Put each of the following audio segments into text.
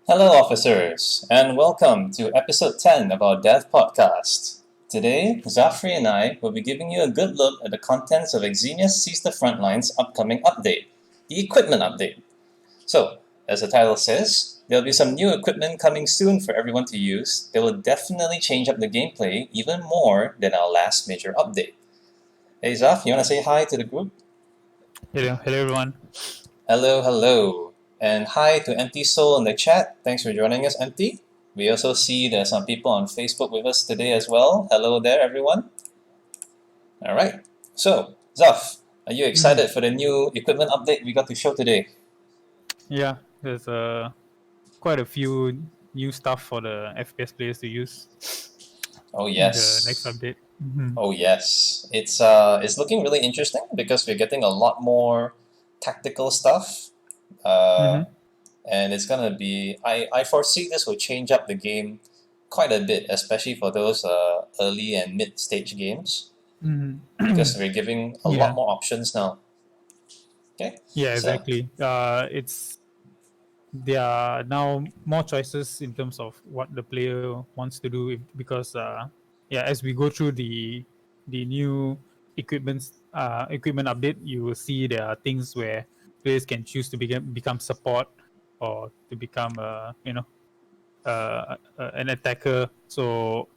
Hello, officers, and welcome to episode 10 of our Dev Podcast. Today, Zafri and I will be giving you a good look at the contents of Xenius Seize the Frontline's upcoming update, the Equipment Update. So, as the title says, there'll be some new equipment coming soon for everyone to use that will definitely change up the gameplay even more than our last major update. Hey Zaf, you want to say hi to the group? Hello everyone. Hello. And hi to Empty Soul in the chat. Thanks for joining us, Empty. We also see there's some people on Facebook with us today as well. Hello there, everyone. All right. So, Zaf, are you excited for the new equipment update we got to show today? Yeah, there's quite a few new stuff for the FPS players to use Oh in the next yes. update. Oh yes. It's looking really interesting because we're getting a lot more tactical stuff. Uh, Mm-hmm. and it's gonna be I foresee this will change up the game quite a bit, especially for those early and mid stage games, Mm-hmm. because we're giving a lot Yeah, more options now. Okay, yeah, so exactly. There are now more choices in terms of what the player wants to do because as we go through the new equipment update, you will see there are things where players can choose to become support or to become an attacker. So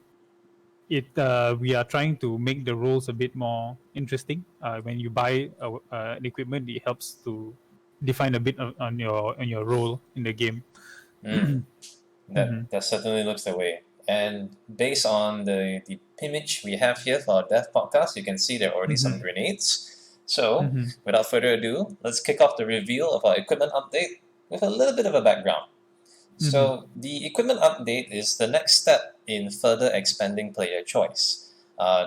we are trying to make the roles a bit more interesting. When you buy an equipment, it helps to define a bit on your role in the game. mm, Mm-hmm. that certainly looks the way. And based on the image we have here for our Dev Podcast, you can see there are already some Mm-hmm. grenades. So, Mm-hmm. without further ado, let's kick off the reveal of our equipment update with a little bit of a background. Mm-hmm. So the equipment update is the next step in further expanding player choice.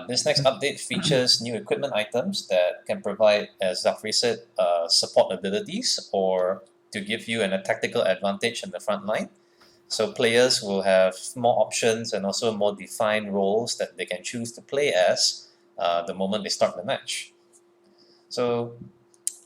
This next update features new equipment items that can provide, as Zafri said, support abilities or to give you a tactical advantage in the front line. So players will have more options and also more defined roles that they can choose to play as the moment they start the match. So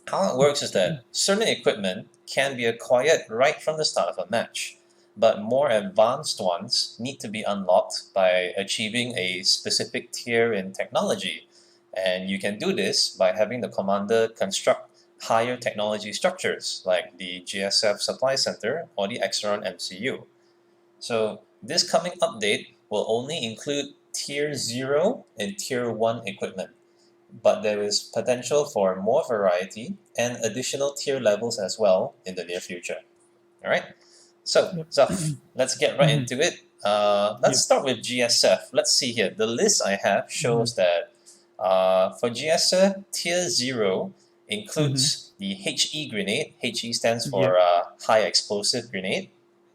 how it works is that certain equipment can be acquired right from the start of a match, but more advanced ones need to be unlocked by achieving a specific tier in technology. And you can do this by having the commander construct higher technology structures like the GSF Supply Center or the Exeron MCU. So this coming update will only include Tier 0 and Tier 1 equipment, but there is potential for more variety and additional tier levels as well in the near future. All right. So, Yep. Zaf, let's get right Mm-hmm. into it. Let's Yep. start with GSF. Let's see here. The list I have Mm-hmm. shows that for GSF, Tier 0 Mm-hmm. includes the HE grenade. HE stands Yep. for High Explosive Grenade.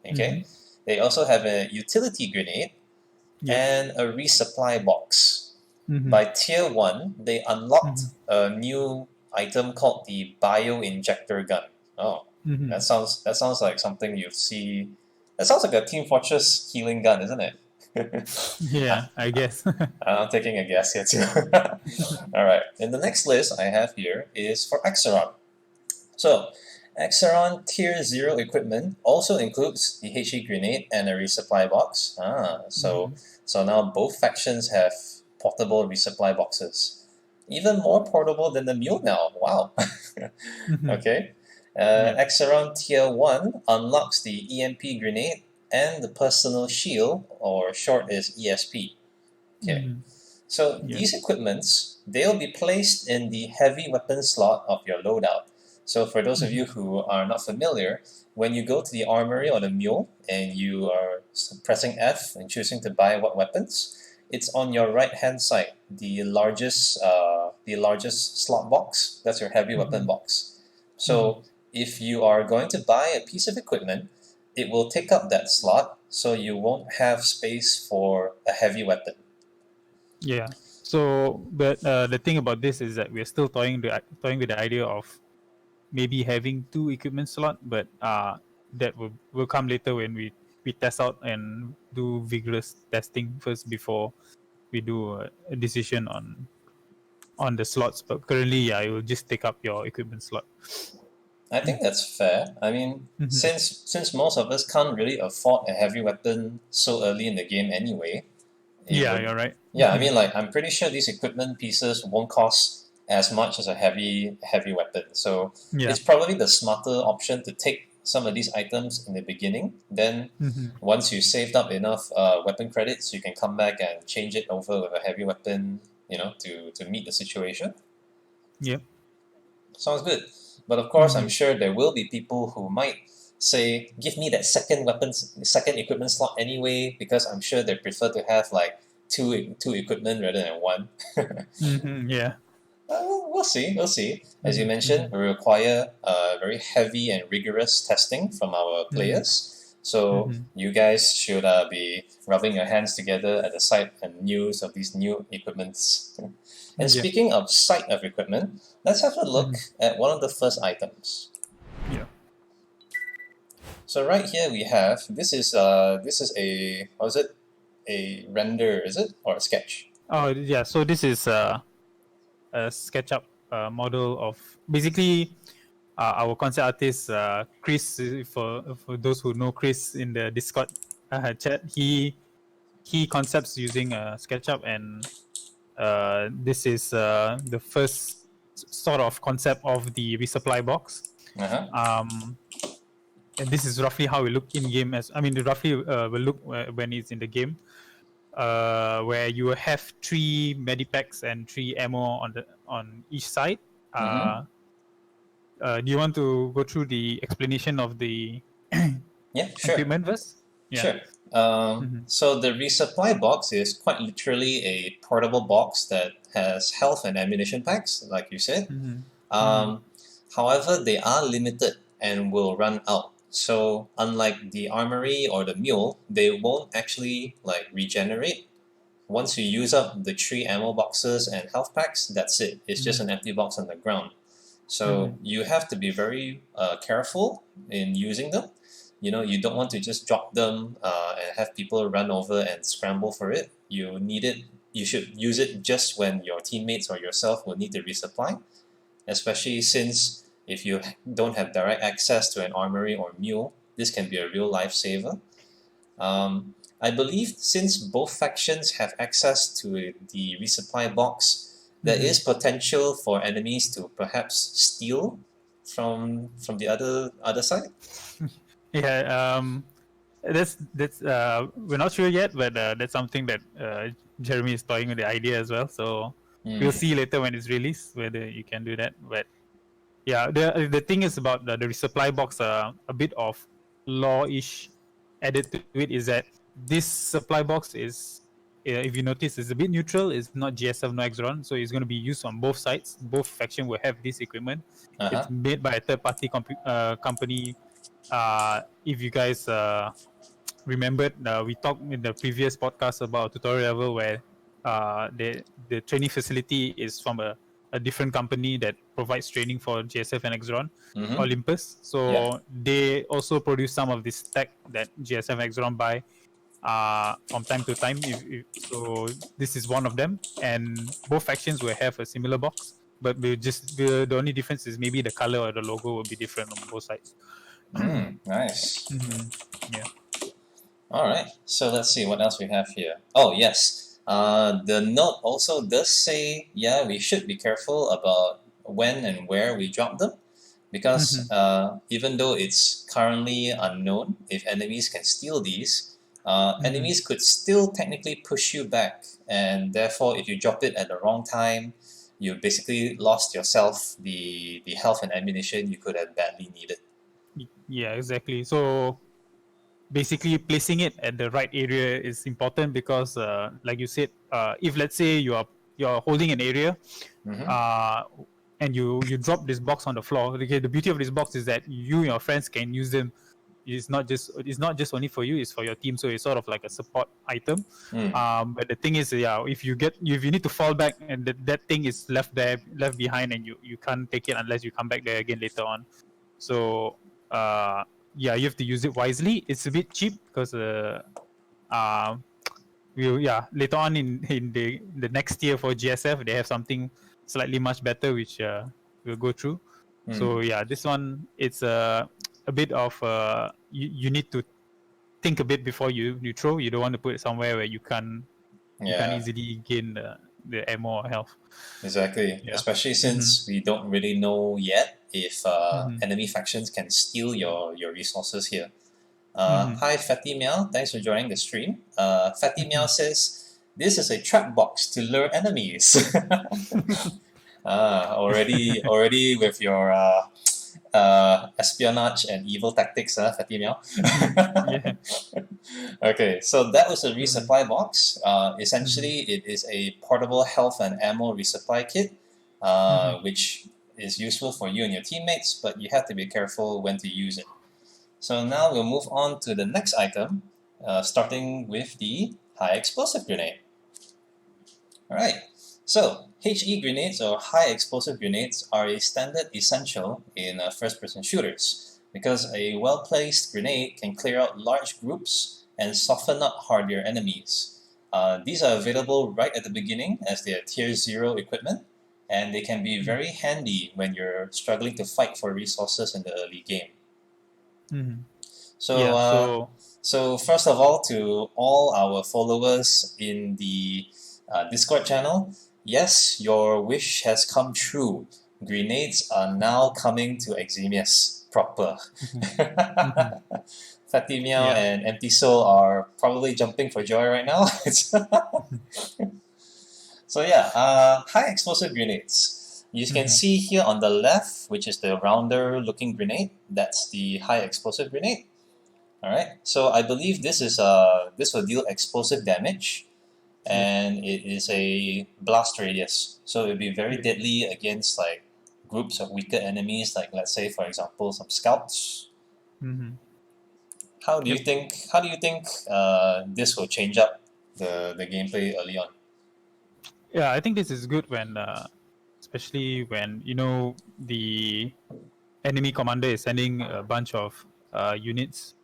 Mm-hmm. Okay. They also have a Utility Grenade Yep. and a Resupply Box. Mm-hmm. By Tier 1, they unlocked Mm-hmm. a new item called the Bio-Injector Gun. Oh, Mm-hmm. that sounds like something you see. That sounds like a Team Fortress healing gun, isn't it? Yeah, I guess. I'm taking a guess here too. All right. In the next list I have here is for Exeron. So, Exeron Tier 0 equipment also includes the HE grenade and a resupply box. So, Mm-hmm. so now both factions have portable resupply boxes. Even more portable than the Mule now. Wow. Mm-hmm. Okay. Yep. Exeron Tier 1 unlocks the EMP grenade and the personal shield, or short is ESP. Okay. Mm-hmm. So Yep. these equipments, they'll be placed in the heavy weapon slot of your loadout. So for those of Mm-hmm. you who are not familiar, when you go to the armory or the mule and you are pressing F and choosing to buy what weapons, it's on your right hand side, the largest slot box. That's your heavy weapon Mm-hmm. box. Mm-hmm. So if you are going to buy a piece of equipment, it will take up that slot, so you won't have space for a heavy weapon. Yeah. So, but the thing about this is that we're still toying with the idea of maybe having two equipment slot, but that will come later when we test out and do vigorous testing first before we do a decision on the slots. But currently, yeah, it will just take up your equipment slot. I think that's fair. I mean, Mhm. since most of us can't really afford a heavy weapon so early in the game anyway, it Yeah, would. you're right. Yeah, I mean, like I'm pretty sure these equipment pieces won't cost as much as a heavy weapon. So Yeah. it's probably the smarter option to take some of these items in the beginning. Then Mm-hmm. once you saved up enough weapon credits, you can come back and change it over with a heavy weapon. To meet the situation. Yep. Sounds good. But of course, I'm Mm-hmm. sure there will be people who might say, give me that second equipment slot anyway, because I'm sure they prefer to have like two equipment rather than one. Mm-hmm. Yeah. We'll see. We'll see. As you Mm-hmm. mentioned, we require very heavy and rigorous testing from our Mm-hmm. players. So Mm-hmm. you guys should be rubbing your hands together at the sight and news of these new equipments. And Yeah. speaking of sight of equipment, let's have a look Mm-hmm. at one of the first items. Yeah. So right here we have this is a what is it, a render, is it, or a sketch? Oh, yeah. So this is a SketchUp model of basically our concept artist Chris. For those who know Chris in the Discord chat, he concepts using SketchUp, and this is the first sort of concept of the resupply box. Uh-huh. And this is roughly how it look in game. As I mean, it roughly will look when it's in the game. Where you have 3 medipacks and 3 ammo on each side. Mm-hmm. Do you want to go through the explanation of the Yeah, sure. equipment first? Yeah. Sure. Mm-hmm. So the resupply box is quite literally a portable box that has health and ammunition packs, like you said. Mm-hmm. Um, However, they are limited and will run out. So unlike the armory or the mule, they won't actually like regenerate. Once you use up the 3 ammo boxes and health packs, that's it. It's just an empty box on the ground. So you have to be very careful in using them. You don't want to just drop them and have people run over and scramble for it. You need it. You should use it just when your teammates or yourself will need to resupply, especially since if you don't have direct access to an armory or mule, this can be a real lifesaver. I believe since both factions have access to the resupply box, there is potential for enemies to perhaps steal from the other side. Yeah. That's we're not sure yet, but that's something that Jeremy is toying with the idea as well. So we'll see later when it's released whether you can do that. But yeah, the thing is about the resupply box. A bit of law-ish added to it is that this supply box is, if you notice, is a bit neutral. It's not GSF, no Exron, so it's going to be used on both sides. Both faction will have this equipment. Uh-huh. It's made by a third-party company. If you guys remembered, we talked in the previous podcast about tutorial level where the training facility is from a different company that provides training for GSF and Exron, Mm-hmm. Olympus. So Yeah. they also produce some of this tech that GSF and Exron buy from time to time. So this is one of them, and both factions will have a similar box, but the only difference is maybe the color or the logo will be different on both sides. Nice. Yeah. All right. So let's see what else we have here. Oh yes. The note also does say, yeah, we should be careful about when and where we drop them, because even though it's currently unknown if enemies can steal these, enemies could still technically push you back, and therefore, if you drop it at the wrong time, you basically lost yourself the health and ammunition you could have badly needed. Yeah, exactly. So basically placing it at the right area is important because like you said, if let's say you're holding an area and you drop this box on the floor, okay, the beauty of this box is that you and your friends can use them. It's not just only for you, it's for your team, so it's sort of like a support item. But the thing is, if you need to fall back and that thing is left behind, and you can't take it unless you come back there again later on. So you have to use it wisely. It's a bit cheap because later on in the next year for GSF they have something slightly much better, which we'll go through. So yeah, this one it's a bit of you need to think a bit before you throw. You don't want to put it somewhere where you can't Yeah, easily gain the ammo or health. exactly. Yeah. Especially since we don't really know yet if Mm-hmm. enemy factions can steal your resources here. Mm-hmm. Hi, Fatty Meow. Thanks for joining the stream. Fatty Meow Mm-hmm. says, this is a trap box to lure enemies. Already with your espionage and evil tactics, Fatty Meow. Yeah. Okay, so that was a Mm-hmm. resupply box. Mm-hmm. Essentially, it is a portable health and ammo resupply kit, Mm-hmm. which is useful for you and your teammates, but you have to be careful when to use it. So now we'll move on to the next item, starting with the high explosive grenade. Alright, so HE grenades or high explosive grenades are a standard essential in first person shooters because a well placed grenade can clear out large groups and soften up hardier enemies. These are available right at the beginning as they are tier 0 equipment, and they can be very handy when you're struggling to fight for resources in the early game. Mm-hmm. So, Yeah. uh, So so first of all, to all our followers in the Discord channel, yes, your wish has come true. Grenades are now coming to Eximius proper. mm-hmm. Mm-hmm. Fatty Meow Yeah. and Empty Soul are probably jumping for joy right now. So yeah, high explosive grenades. You can Mm-hmm. see here on the left, which is the rounder looking grenade. That's the high explosive grenade. Alright, so I believe this will deal explosive damage, Yep. and it is a blast radius, so it'll be very Yep. deadly against like groups of weaker enemies, like let's say for example some scouts. Mm-hmm. How do you Yep. think? How do you think this will change up the gameplay early on? Yeah, I think this is good when, especially when the enemy commander is sending a bunch of units,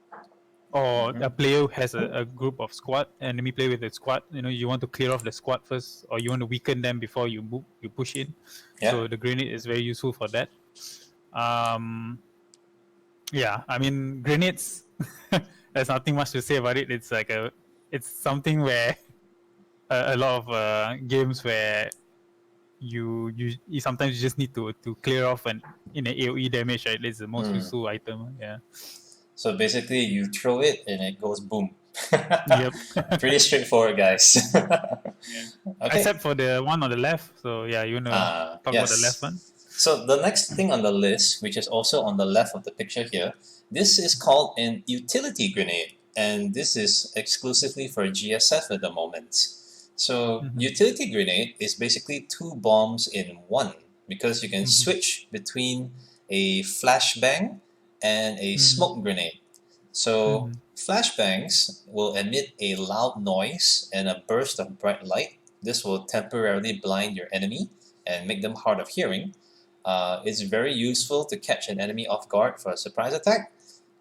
or a player has a group of squad, enemy player with a squad. You want to clear off the squad first, or you want to weaken them before you move, you push in. Yeah. So the grenade is very useful for that. Um, yeah, I mean grenades. There's nothing much to say about it. It's something where a lot of games where you sometimes you just need to clear off an in an AOE damage, right? It's the most Mm. useful item. Yeah. So basically, you throw it and it goes boom. Yep. Pretty straightforward, guys. Yeah. Okay. Except for the one on the left. So yeah, you wanna talk about the left one? Yes. So the next thing on the list, which is also on the left of the picture here, this is called an utility grenade, and this is exclusively for GSF at the moment. So Mm-hmm. utility grenade is basically two bombs in one because you can Mm-hmm. switch between a flashbang and a Mm-hmm. smoke grenade. So Mm-hmm. flashbangs will emit a loud noise and a burst of bright light. This will temporarily blind your enemy and make them hard of hearing. It's very useful to catch an enemy off guard for a surprise attack.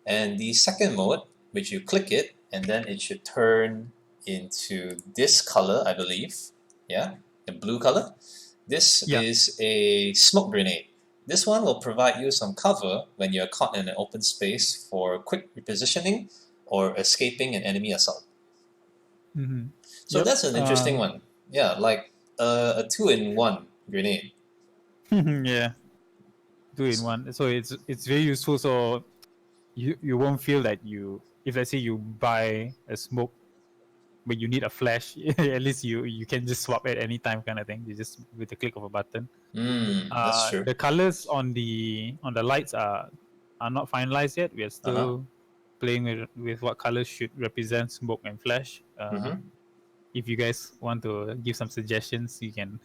And the second mode, which you click it, and then it should turn into this color, I believe. Yeah, the blue color. This Yeah. is a smoke grenade. This one will provide you some cover when you're caught in an open space for quick repositioning or escaping an enemy assault. Mm-hmm. So Yep. that's an interesting one. Yeah, like a 2-in-1 grenade. Yeah. Two in one. So it's very useful. So you won't feel that if let's say you buy a smoke but you need a flash, at least you can just swap at any time, kind of thing. You just with the click of a button. That's true. The colors on the lights are not finalized yet. We are Uh-huh. still playing with what colors should represent smoke and flash. Mm-hmm. If you guys want to give some suggestions, you can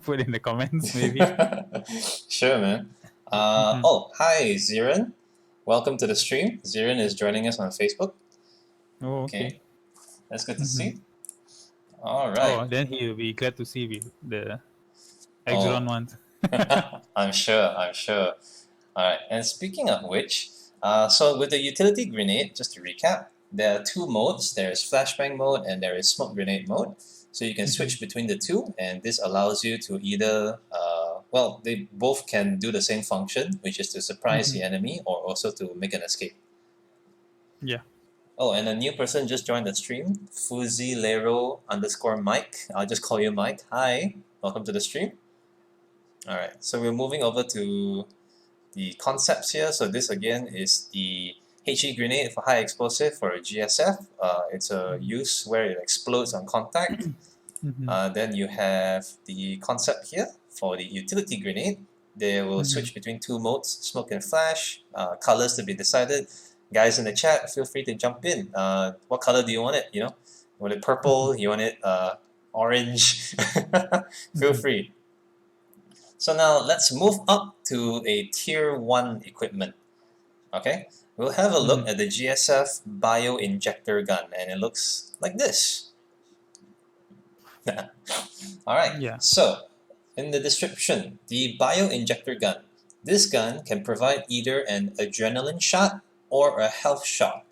put in the comments maybe. Sure, man. Mm-hmm. Oh, hi, Ziren. Welcome to the stream. Ziren is joining us on Facebook. Oh, okay. Okay, that's good to Mm-hmm. see. All right. Oh, then he'll be glad to see the Oh, Exron ones. I'm sure. I'm sure. All right. And speaking of which, so with the utility grenade, just to recap, there are two modes. There is flashbang mode and there is smoke grenade mode. So you can Mm-hmm. switch between the two, and this allows you to either well, they both can do the same function, which is to surprise the enemy or also to make an escape. Yeah. Oh, and a new person just joined the stream, Fuzilero_Mike. I'll just call you Mike. Hi, welcome to the stream. All right, so we're moving over to the concepts here. So this again is the HE grenade for high explosive for a GSF. It's a use where it explodes on contact. Then you have the concept here for the utility grenade. They will switch between two modes, smoke and flash, colors to be decided. Guys in the chat, feel free to jump in. What color do you want it? You want it purple? You want it orange? Feel free. So now let's move up to a tier 1 equipment. Okay, we'll have a look at the GSF Bio-Injector gun, and it looks like this. Alright, Yeah. so in the description, the Bio-Injector gun. This gun can provide either an adrenaline shot or a health shot.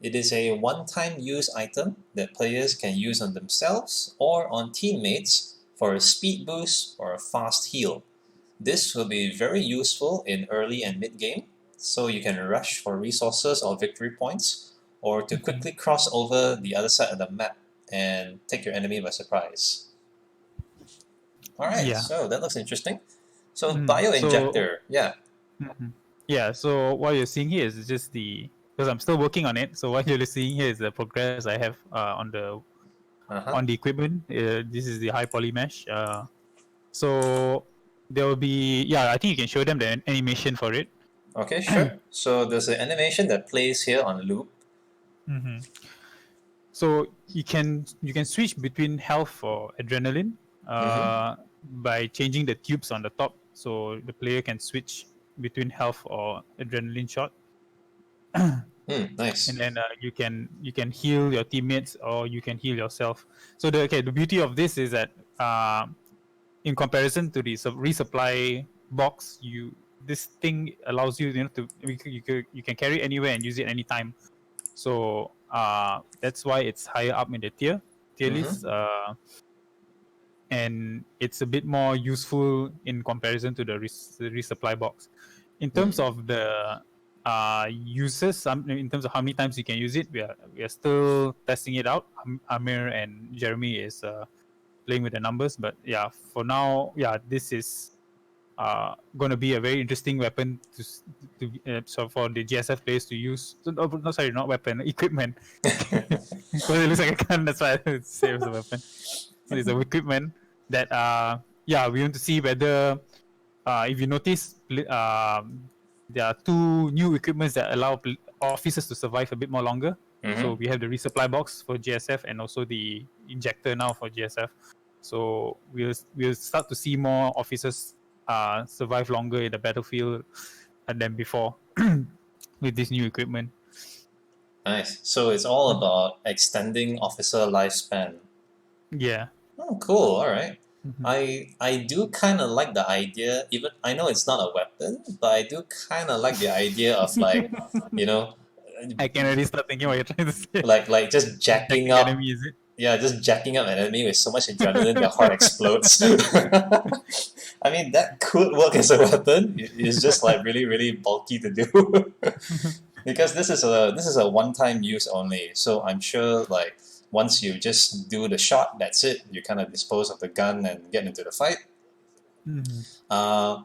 It is a one-time use item that players can use on themselves or on teammates for a speed boost or a fast heal. This will be very useful in early and mid-game, so you can rush for resources or victory points, or to quickly cross over the other side of the map and take your enemy by surprise. Alright, Yeah. so that looks interesting. So Bio-Injector, yeah. Yeah, so what you're seeing here is just because I'm still working on it, so what you're seeing here is the progress I have on the equipment. This is the high poly mesh. So there will be, I think you can show them the animation for it. Okay, sure. So there's an animation that plays here on loop. So you can switch between health or adrenaline by changing the tubes on the top, so the player can switch between health or adrenaline shot. Nice. And then you can heal your teammates or you can heal yourself. So the beauty of this is that in comparison to the resupply box, this thing allows you, to you can carry anywhere and use it anytime. So that's why it's higher up in the tier list, and it's a bit more useful in comparison to the resupply box. In terms of the uses, in terms of how many times you can use it, we are still testing it out. Amir and Jeremy is playing with the numbers, but for now, this is going to be a very interesting weapon so for the GSF players to use. Not weapon, equipment. Because it looks like a gun, that's why I say it was a weapon. So it's an equipment that we want to see whether if you notice, there are two new equipments that allow officers to survive a bit more longer. So we have the resupply box for GSF and also the injector now for GSF. So we'll start to see more officers survive longer in the battlefield than before with this new equipment. Nice. So it's all about extending officer lifespan. Yeah. Oh, cool. All right. I do kind of like the idea. Even I know it's not a weapon, but I do kind of like the idea of like, I can already start thinking what you're trying to say. Like just jacking up. Enemy, is it? Yeah, just jacking up an enemy with so much adrenaline their heart explodes. I mean, that could work as a weapon. It's just like really, really bulky to do. Because this is a one-time use only. So I'm sure like once you just do the shot, that's it. You kind of dispose of the gun and get into the fight.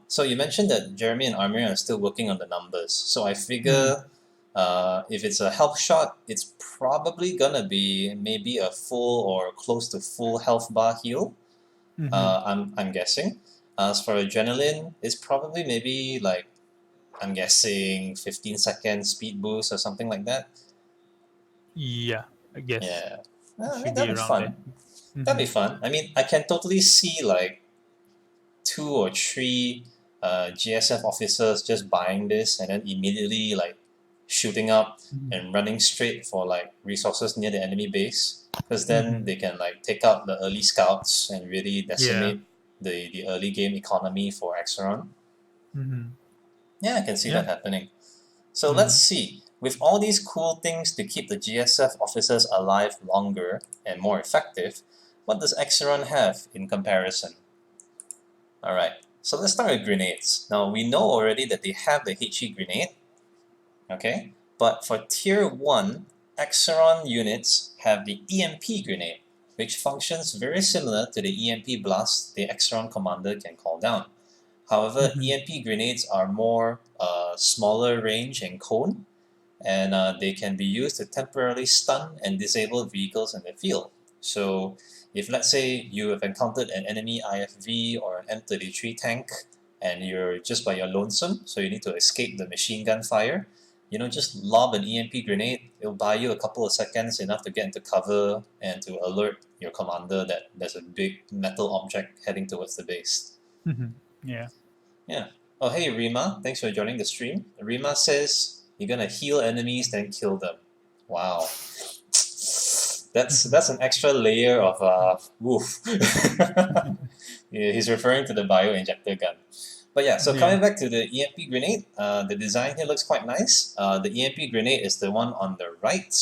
So you mentioned that Jeremy and Amir are still working on the numbers. So I figure if it's a health shot, it's probably gonna be maybe a full or close to full health bar heal. I'm guessing. As for adrenaline, it's probably maybe like, I'm guessing 15-second speed boost or something like that. Yeah, I guess. Yeah, Should that'd be be around fun. there. That'd be fun. I mean, I can totally see like 2 or 3 GSF officers just buying this and then immediately like shooting up and running straight for like resources near the enemy base, because then they can like take out the early scouts and really decimate the early game economy for Axiron. Yeah, I can see that happening. So let's see. With all these cool things to keep the GSF officers alive longer and more effective, what does Axiron have in comparison? Alright, So let's start with grenades. Now we know already that they have the HE grenade, okay? But for Tier 1, Axiron units have the EMP grenade, which functions very similar to the EMP blast the Axiron commander can call down. However, EMP grenades are more smaller range and cone, and they can be used to temporarily stun and disable vehicles in the field. So if let's say you have encountered an enemy IFV or an M33 tank and you're just by your lonesome, so you need to escape the machine gun fire, just lob an EMP grenade. It'll buy you a couple of seconds, enough to get into cover and to alert your commander that there's a big metal object heading towards the base. Yeah. Yeah. Oh, hey, Rima. Thanks for joining the stream. Rima says you're going to heal enemies, then kill them. Wow. That's an extra layer of woof. Yeah, he's referring to the bioinjector gun. But yeah, so coming back to the EMP grenade, the design here looks quite nice. The EMP grenade is the one on the right,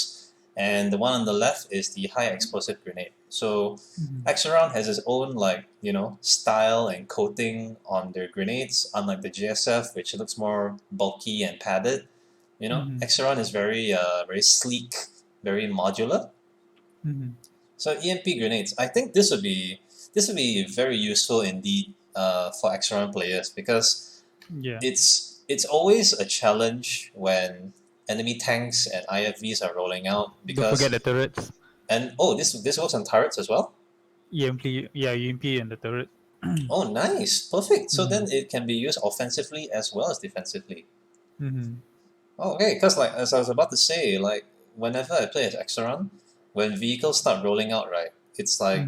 and the one on the left is the high explosive grenade. So Axiron has its own style and coating on their grenades, unlike the GSF, which looks more bulky and padded. Axiron is very very sleek, very modular. So EMP grenades, I think this would be very useful indeed for Axiron players, because it's always a challenge when enemy tanks and IFVs are rolling out, because Don't forget the turrets. And this works on turrets as well? EMP and the turret. Oh, nice, perfect. So then it can be used offensively as well as defensively. Oh, okay, because as I was about to say, whenever I play as Axiron, when vehicles start rolling out, right, it's like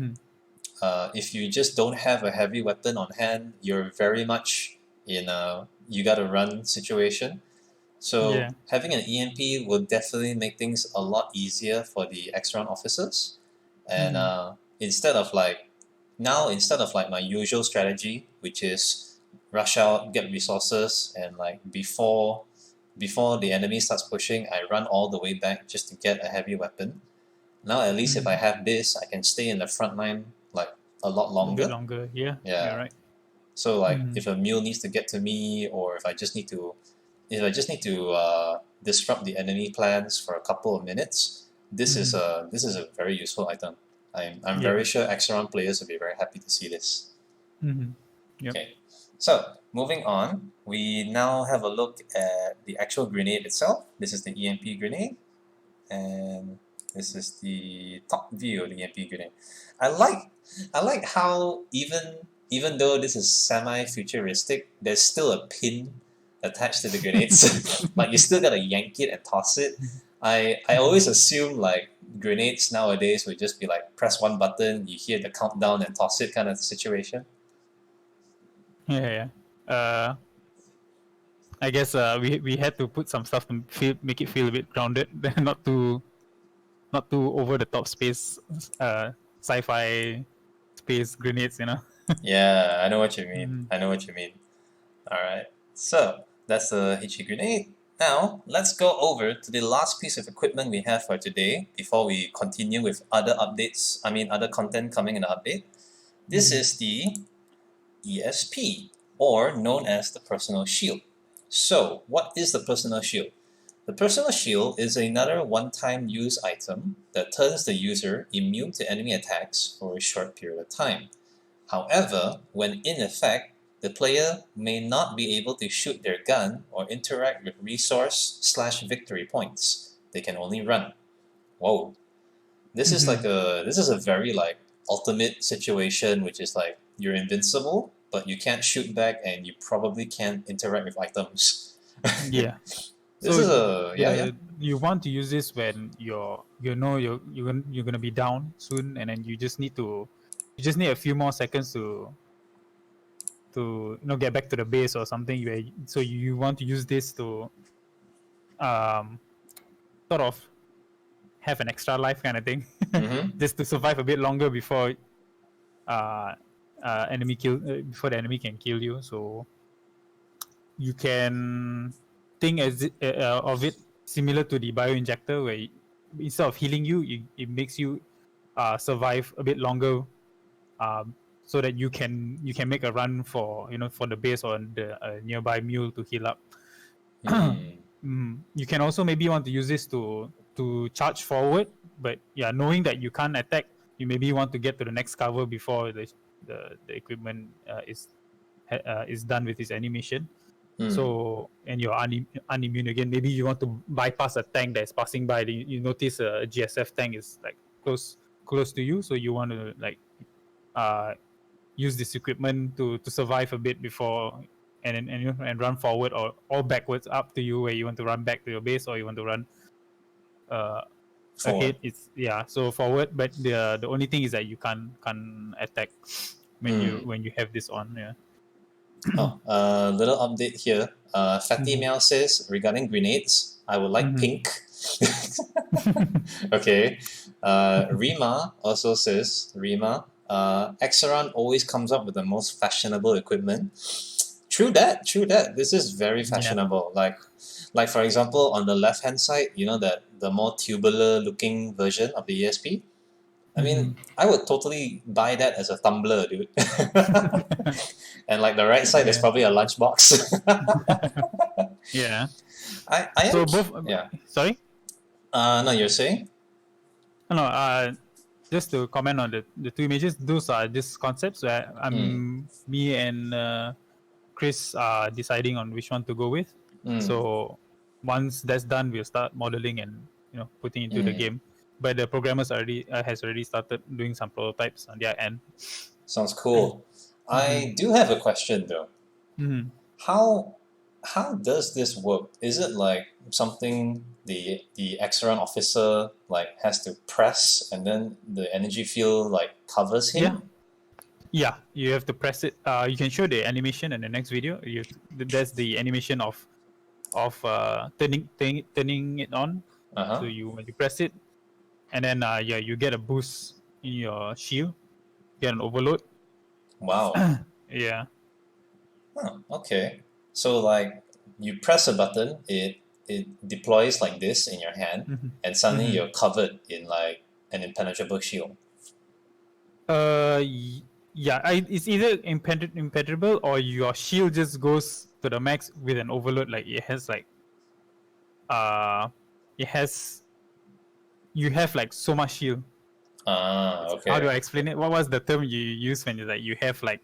if you just don't have a heavy weapon on hand, you're very much in a you gotta run situation. So having an EMP will definitely make things a lot easier for the Axiron officers. And instead of my usual strategy, which is rush out, get resources, and before the enemy starts pushing, I run all the way back just to get a heavy weapon. Now at least if I have this, I can stay in the front line a lot longer. A bit longer, yeah. Yeah. Right. So if a mule needs to get to me, or if I just need to disrupt the enemy plans for a couple of minutes, this is a very useful item. I'm very sure Axiron players will be very happy to see this. Okay, so moving on, we now have a look at the actual grenade itself. This is the EMP grenade, and this is the top view of the EMP grenade. I like how even though this is semi-futuristic, there's still a pin attached to the grenades. You still gotta yank it and toss it. I always assume grenades nowadays would just be press one button, you hear the countdown and toss it kind of situation. Yeah. I guess we had to put some stuff to make it feel a bit grounded, not too over the top space sci-fi space grenades, Yeah, I know what you mean. Alright, so that's the HE grenade. Now, let's go over to the last piece of equipment we have for today before we continue with other content coming in the update. This is the ESP, or known as the Personal Shield. So, what is the Personal Shield? The Personal Shield is another one-time use item that turns the user immune to enemy attacks for a short period of time. However, when in effect, the player may not be able to shoot their gun or interact with resource/victory points. They can only run. Whoa. This is a very ultimate situation, which is you're invincible, but you can't shoot back and you probably can't interact with items. Yeah. You want to use this when you're gonna be down soon, and then you just need a few more seconds to get back to the base or something. So you want to use this to sort of have an extra life kind of thing, just to survive a bit longer before before the enemy can kill you. So you can think of it similar to the bioinjector, where instead of healing you, it makes you survive a bit longer, so that you can make a run for for the base or the nearby mule to heal up. You can also maybe want to use this to charge forward, but yeah, knowing that you can't attack, you maybe want to get to the next cover before the equipment is done with its animation. So, and you're unimmune again. Maybe you want to bypass a tank that's passing by. You notice a GSF tank is like close to you, so you want to like use this equipment to survive a bit before and run forward or backwards, up to you where you want to run back to your base or you want to run ahead. It's so forward, but the only thing is that you can't attack when you have this on. Little update here. Fatty Meow says regarding grenades, I would like pink. Okay. Rima also says, Exaron always comes up with the most fashionable equipment. True that. This is very fashionable. Like for example, on the left hand side, that the more tubular looking version of the ESP. I mean, I would totally buy that as a tumbler, dude. And like the right side is probably a lunchbox. Yeah. I so both. Yeah. Sorry. No, you're saying? No. Just to comment on the two images, those are just concepts where me and Chris are deciding on which one to go with. So once that's done, we'll start modeling and putting into the game. But the programmers has already started doing some prototypes on their end. Sounds cool. I do have a question though. How does this work? Is it like something the Exaron officer like has to press and then the energy field like covers him? Yeah, you have to press it. You can show the animation in the next video. That's the animation of turning it on. So when you press it, and then you get a boost in your shield, get an overload. Wow. Yeah. Okay. So like you press a button, it deploys like this in your hand, and suddenly you're covered in like an impenetrable shield. It's either impenetrable or your shield just goes to the max with an overload. Like it has like you have like so much shield. Okay. How do I explain it? What was the term you use when you have like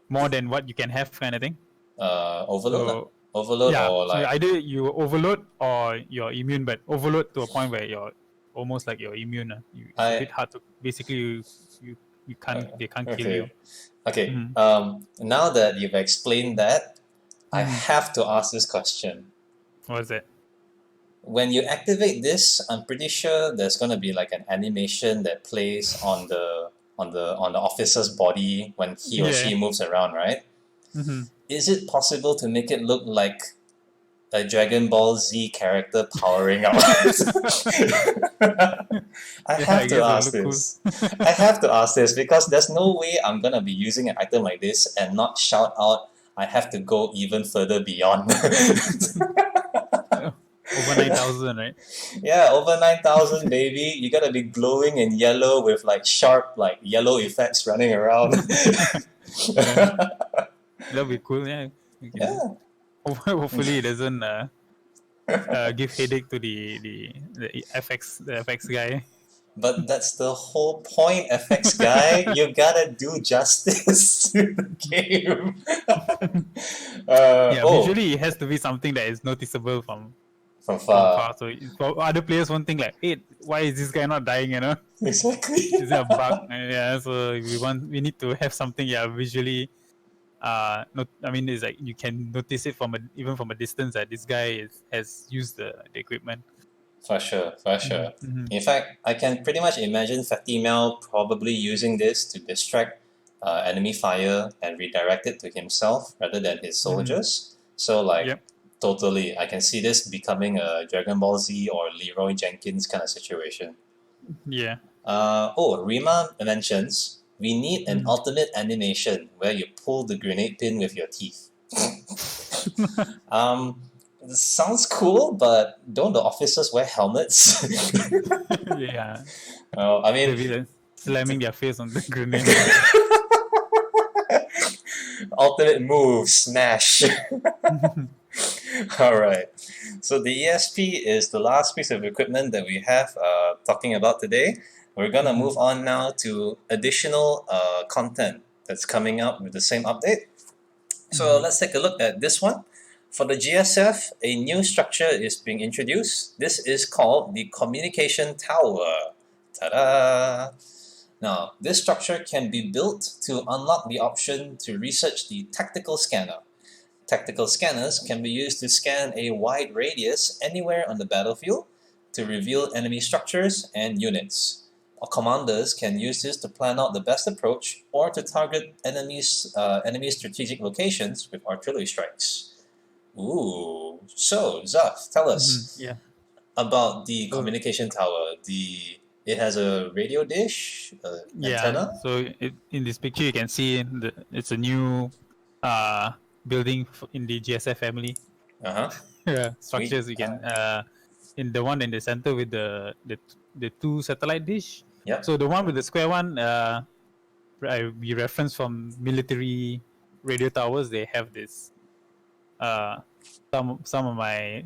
more than what you can have, kind of thing? Overload. Overload or like. So either you overload or you're immune, but overload to a point where you're almost like you're immune. It's a bit hard to basically you can't they can't kill you. Okay. Now that you've explained that, I have to ask this question. What is it? When you activate this, I'm pretty sure there's gonna be like an animation that plays on the officer's body when he or she moves around, right? Is it possible to make it look like a Dragon Ball Z character powering up? I have to ask this. I have to ask this because there's no way I'm gonna be using an item like this and not shout out, I have to go even further beyond. Over 9,000, right? Yeah, over 9,000, baby. You gotta be glowing in yellow with like sharp like yellow effects running around. That'd be cool, yeah. Yeah. Hopefully it doesn't give headache to the FX guy. But that's the whole point, FX guy. You gotta do justice to the game. Visually it has to be something that is noticeable from far. So other players won't think like, hey, why is this guy not dying, Exactly. Is it a bug? So we need to have something visually it's like you can notice it even from a distance that this guy has used the equipment. For sure. In fact, I can pretty much imagine Fatty Meow probably using this to distract enemy fire and redirect it to himself rather than his soldiers. So like totally, I can see this becoming a Dragon Ball Z or Leroy Jenkins kind of situation. Yeah. Rima mentions we need an alternate animation where you pull the grenade pin with your teeth. Sounds cool, but don't the officers wear helmets? Yeah. I mean, slamming their face on the grenade. Alternate move, smash. All right. So the ESP is the last piece of equipment that we have talking about today. We're gonna move on now to additional content that's coming out with the same update. So let's take a look at this one. For the GSF, a new structure is being introduced. This is called the Communication Tower. Ta-da! Now, this structure can be built to unlock the option to research the tactical scanner. Tactical scanners can be used to scan a wide radius anywhere on the battlefield to reveal enemy structures and units. Our commanders can use this to plan out the best approach or to target enemy strategic locations with artillery strikes. Ooh, so Zaf, tell us Yeah. about the communication tower. It has a radio dish, antenna. So in this picture, you can see it's a new building in the GSF family. Structures. You can in the one in the center with the two satellite dish. Yep. So the one with the square one, we reference from military radio towers. They have this. Some of my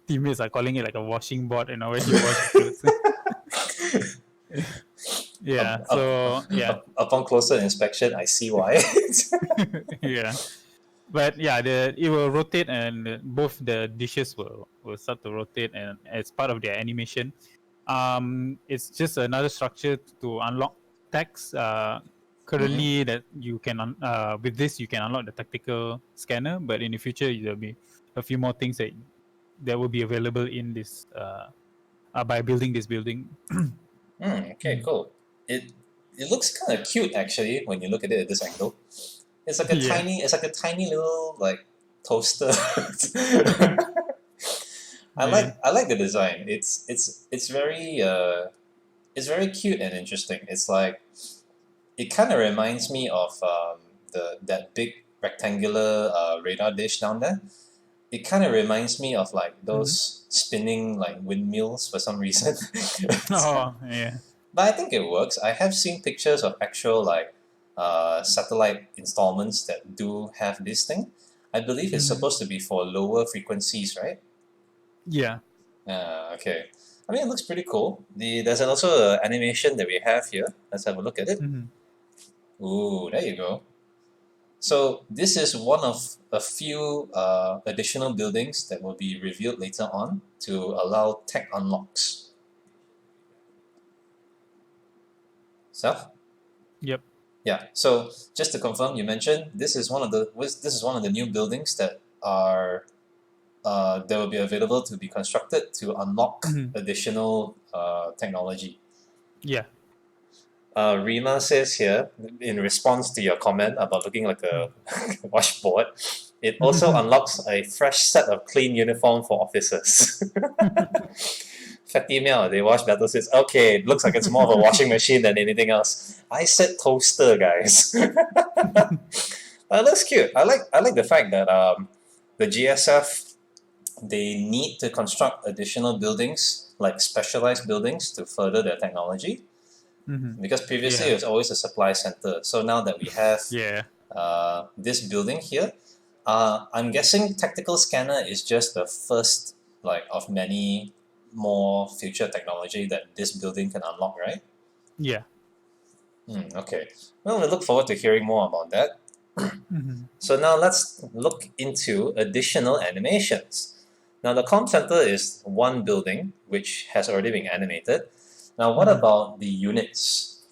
teammates are calling it like a washing board, when you wash clothes. Upon closer inspection, I see why. Yeah, but it will rotate, and both the dishes will start to rotate, and as part of their animation, it's just another structure to unlock text. Currently, that you can with this you can unlock the tactical scanner, but in the future there'll be a few more things that will be available in this by building this building. Okay, cool. It looks kind of cute actually when you look at it at this angle. It's like a tiny little like toaster. I like the design. It's very cute and interesting. It's like it kind of reminds me of that big rectangular radar dish down there. It kind of reminds me of like those spinning like windmills for some reason. But I think it works. I have seen pictures of actual like satellite installments that do have this thing. I believe it's supposed to be for lower frequencies, right? Yeah. Okay. I mean, it looks pretty cool. There's also an animation that we have here. Let's have a look at it. Ooh, there you go. So this is one of a few additional buildings that will be revealed later on to allow tech unlocks. Saf? Yep. Yeah. So just to confirm, you mentioned this is one of the new buildings that are that will be available to be constructed to unlock additional technology. Yeah. Rima says here, in response to your comment about looking like a washboard, it also unlocks a fresh set of clean uniform for officers. Fatima, they wash battlesuits. Okay, it looks like it's more of a washing machine than anything else. I said toaster, guys. That looks cute. I like the fact that the GSF, they need to construct additional buildings, like specialized buildings, to further their technology. Because previously it was always a supply center. So now that we have this building here, I'm guessing tactical scanner is just the first of many more future technology that this building can unlock, right? Yeah. Okay. Well, we look forward to hearing more about that. So now let's look into additional animations. Now the comm center is one building which has already been animated. Now what about the units?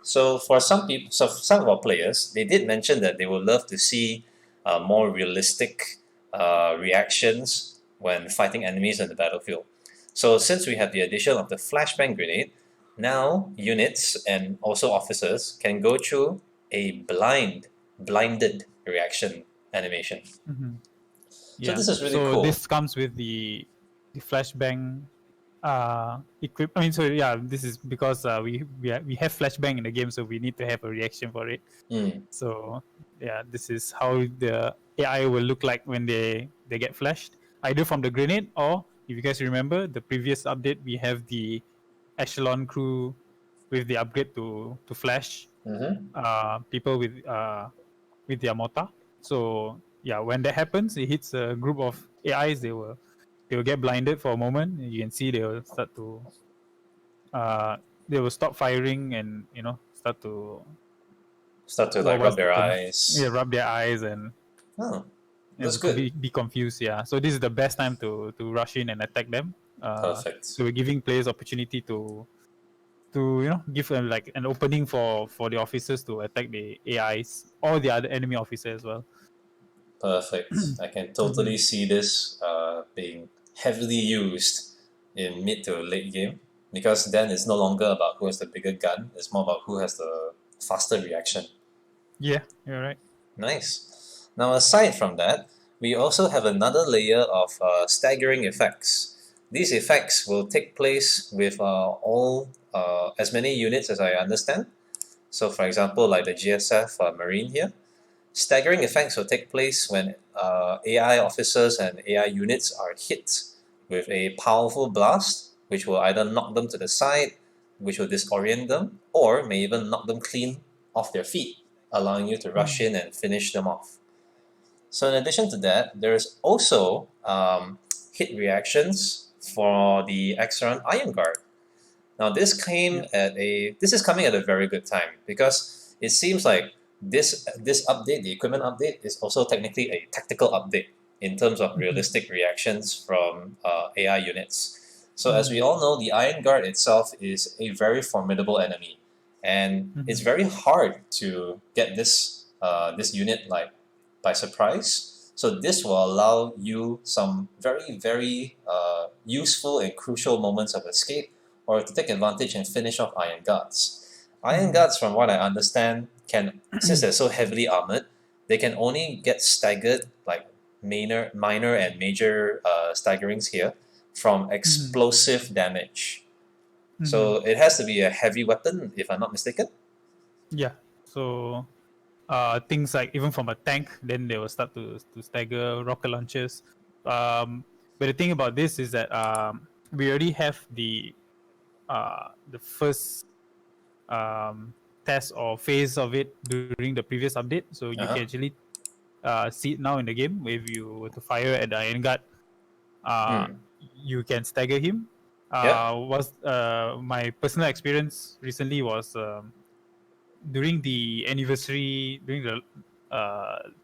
So for some of our players, they did mention that they would love to see more realistic reactions when fighting enemies on the battlefield. So since we have the addition of the flashbang grenade, now units and also officers can go through a blinded reaction animation. So this is really cool. So this comes with the flashbang equip. I mean, so this is because we have flashbang in the game, so we need to have a reaction for it. So this is how the AI will look like when they get flashed, either from the grenade, or if you guys remember the previous update, we have the echelon crew with the upgrade to flash people with with their mortar. So yeah, when that happens, it hits a group of AIs. They will get blinded for a moment. And you can see they will start to they will stop firing and start to Start to like what's rub the their term? Yeah, eyes. rub their eyes and Oh, that's good. be confused. Yeah, so this is the best time to rush in and attack them. Perfect. So we're giving players opportunity to give like an opening for the officers to attack the AIs or the other enemy officer as well. Perfect. I can totally see this being heavily used in mid to late game, because then it's no longer about who has the bigger gun, it's more about who has the faster reaction. Yeah, you're right. Nice. Now, aside from that, we also have another layer of staggering effects. These effects will take place with all as many units as I understand. So, for example, like the GSF Marine here, staggering effects will take place when AI officers and AI units are hit with a powerful blast, which will either knock them to the side, which will disorient them, or may even knock them clean off their feet, allowing you to rush in and finish them off. So in addition to that, there's also hit reactions for the Axiron Iron Guard. Now this is coming at a very good time, because it seems like this update, the equipment update, is also technically a tactical update in terms of realistic reactions from AI units. So as we all know, the Iron Guard itself is a very formidable enemy, and it's very hard to get this unit like by surprise. So this will allow you some very useful and crucial moments of escape, or to take advantage and finish off Iron Guards. Iron Guards, from what I understand, since they're so heavily armored, they can only get staggered, like minor and major staggerings here, from explosive damage. So it has to be a heavy weapon, if I'm not mistaken. Yeah. So things like even from a tank, then they will start to stagger rocket launchers. But the thing about this is that we already have the first test or phase of it during the previous update, so you can actually see it now in the game. If you were to fire at the Iron Guard, you can stagger him. Was my personal experience recently was during the anniversary, during the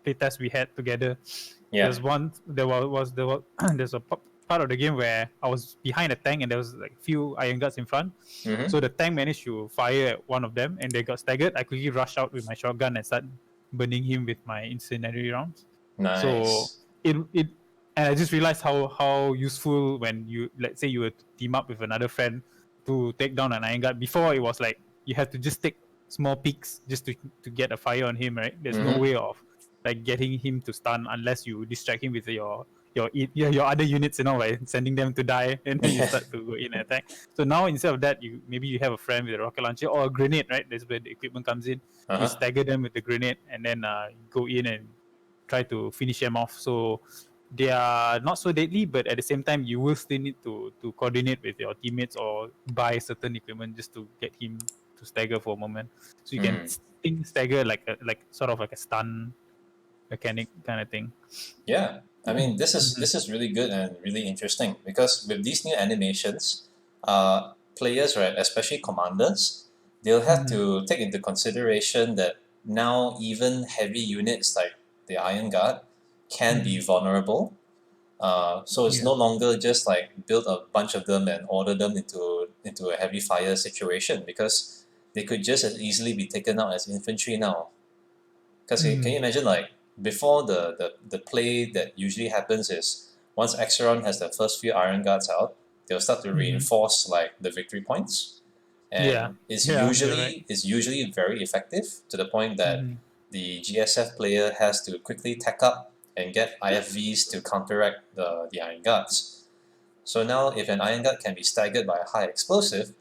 playtest we had together. There's there's a part of the game where I was behind a tank and there was like few Iron Guards in front. So the tank managed to fire at one of them and they got staggered. I quickly rushed out with my shotgun and start burning him with my incendiary rounds. Nice. So it and I just realized how useful when let's say you were to team up with another friend to take down an Iron Guard. Before it was like you have to just take small peaks just to get a fire on him, right? There's no way of like getting him to stun unless you distract him with your other units, by sending them to die, and then you start to go in and attack. So now instead of that, maybe you have a friend with a rocket launcher or a grenade, right? That's where the equipment comes in. You stagger them with the grenade and then go in and try to finish them off. So they are not so deadly, but at the same time, you will still need to coordinate with your teammates or buy certain equipment just to get him to stagger for a moment. So you can stagger like sort of like a stun mechanic kind of thing. Yeah, I mean this is really good and really interesting, because with these new animations, players, right, especially commanders, they'll have to take into consideration that now even heavy units like the Iron Guard can be vulnerable. So it's no longer just like build a bunch of them and order them into a heavy fire situation, because they could just as easily be taken out as infantry now. Because can you imagine, like, before the play that usually happens is once Axiron has the first few Iron Guards out, they'll start to reinforce like the victory points, and it's usually very effective, to the point that the GSF player has to quickly tack up and get IFVs to counteract the Iron Guards. So now, if an Iron Guard can be staggered by a high explosive,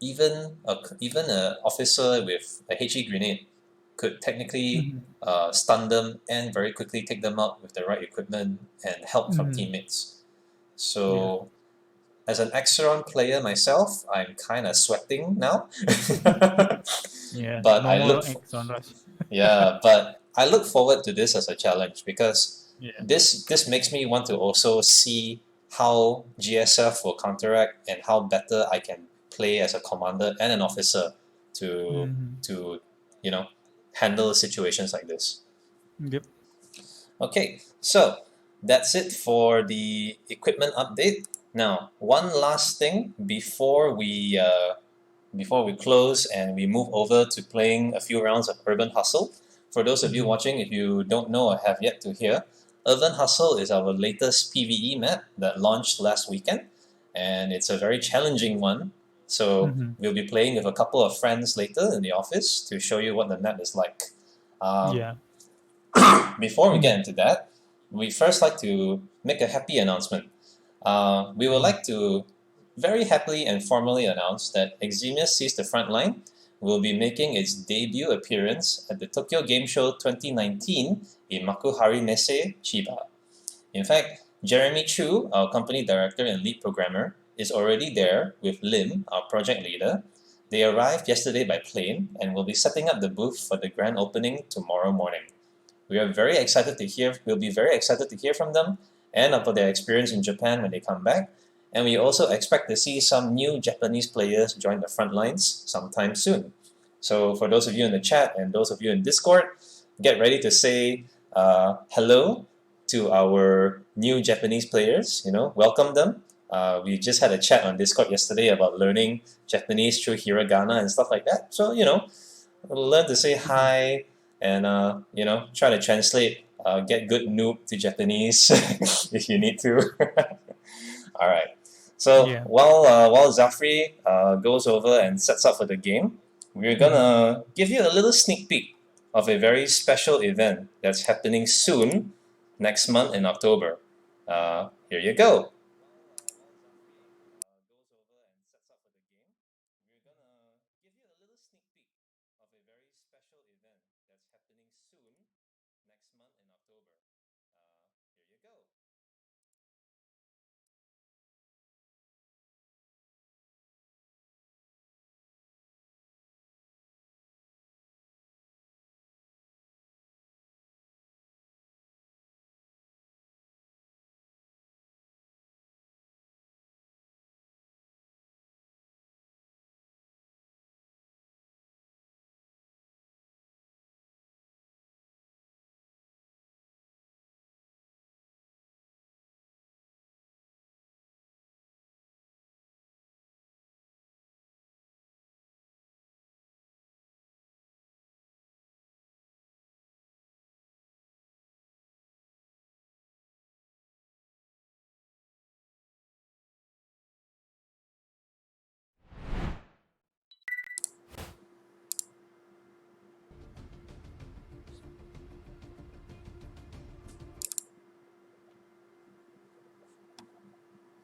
even a officer with a HE grenade could technically stun them and very quickly take them out with the right equipment and help from teammates. So, as an Axiron player myself, I'm kind of sweating now. Yeah, but no I more look. Axiron Rush. Yeah, but I look forward to this as a challenge because Yeah. this makes me want to also see how GSF will counteract and how better I can play as a commander and an officer to Mhm. to you know handle situations like this. Yep. Okay, so that's it for the equipment update. Now, one last thing before we close and we move over to playing a few rounds of Urban Hustle. For those of you Mhm. watching, if you don't know or have yet to hear, Urban Hustle is our latest PvE map that launched last weekend, and it's a very challenging one. So Mhm. we'll be playing with a couple of friends later in the office to show you what the map is like. Um, Yeah. Before we get Mm. into that, we first like to make a happy announcement. We would Mhm. like to very happily and formally announce that Eximius Sees the Frontline will be making its debut appearance at the Tokyo Game Show 2019 in Makuhari Messe, Chiba. In fact, Jeremy Chu, our company director and lead programmer, is already there with Lim, our project leader. They arrived yesterday by plane and will be setting up the booth for the grand opening tomorrow morning. We are very excited to hear. We'll be very excited to hear from them and about their experience in Japan when they come back. And we also expect to see some new Japanese players join the front lines sometime soon. So for those of you in the chat and those of you in Discord, get ready to say hello to our new Japanese players. Welcome them. We just had a chat on Discord yesterday about learning Japanese through hiragana and stuff like that. So learn to say hi and try to translate. Get good noob to Japanese if you need to. All right. So Yeah. while Zafri goes over and sets up for the game, we're Mhm. gonna give you a little sneak peek of a very special event that's happening soon, next month in October. Here you go.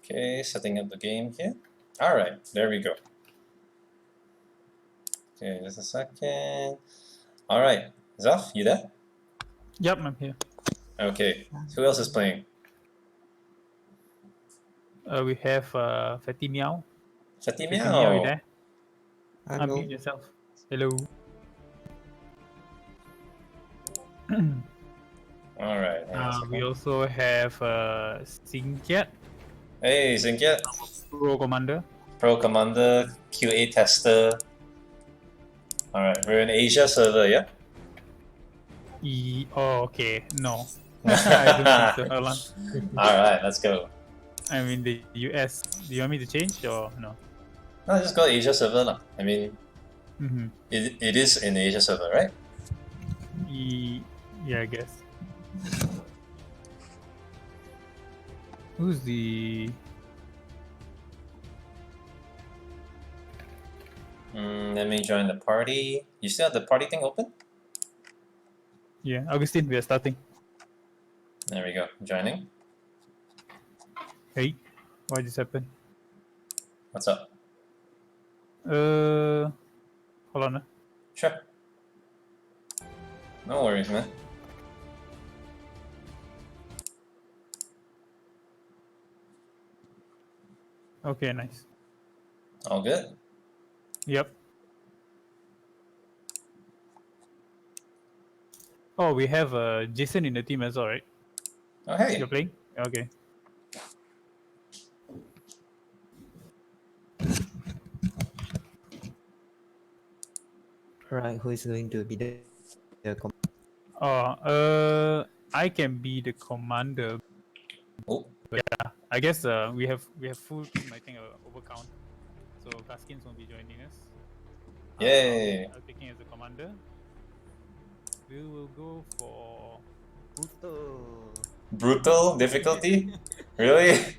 Okay, setting up the game here. All right, there we go. Okay, just a second. All right, Zaf, you there? Yep, I'm here. Okay, who else is playing? We have Fatty Meow. Fatty Fatty Meow, you Meow. there? Hello. Unmute yourself. Hello. All right, hang on a We second. also have Singkiat, Hey, Zinkiat, Pro Commander. Pro Commander, QA Tester. All right, we're in Asia server, yeah? Oh, okay. No. I don't think so. Hold on. All right, let's go. I'm in the US. Do you want me to change or no? No, just go Asia server lah. I mean, Mm-hmm. it is in Asia server, right? Yeah, I guess. Who's the... Let me join the party. You still have the party thing open? Yeah, Augustine, we are starting. There we go, joining. Hey, why this happen? What's up? Hold on. Sure. No worries, man. Okay, nice. All good? Yep. Oh, we have Jason in the team as well, right? Oh hey. You're playing? Okay. Right, who is going to be the I can be the commander. Oh, I guess we have full team. I think overcount. So Kaskins won't be joining us. yay. I'll taking as a commander. We will go for Oh, Brutal difficulty? Really?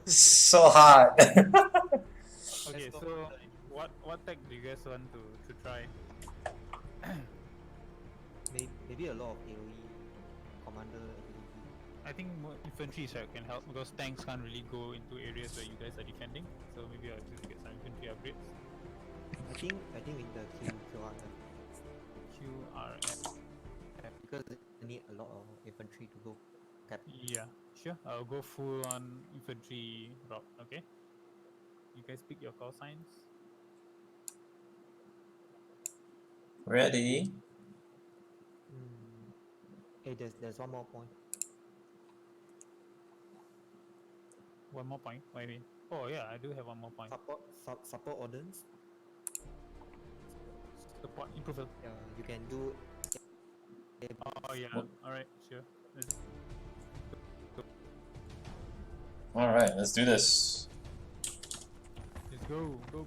So hard. okay. So what tech do you guys want to try? maybe a lot of AoE commander ability. I think more infantry can help because tanks can't really go into areas where you guys are defending. So maybe I'll just get some infantry upgrades. I think in the QRF QRF. because they need a lot of infantry to go cap. Yeah, sure. I'll go full on infantry route. Okay. You guys pick your call signs. Ready? Hey, there's one more point. One more point. What do you mean? Oh yeah, I do have one more point. Support ordnance. Support improve. You can do. Oh yeah. What? All right. Sure. Alright, let's do this. Let's go. Go.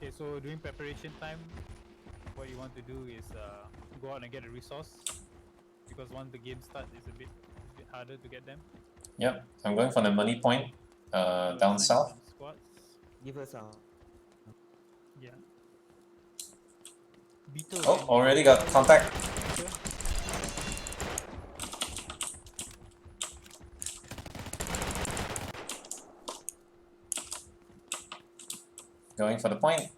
Okay. So during preparation time, what you want to do is go out and get a resource because once the game starts, it's a bit harder to get them. Yep, I'm going for the money point down Assign south. some Squads. Give us Yeah. Beetle Oh, and- already got contact. Going for the point.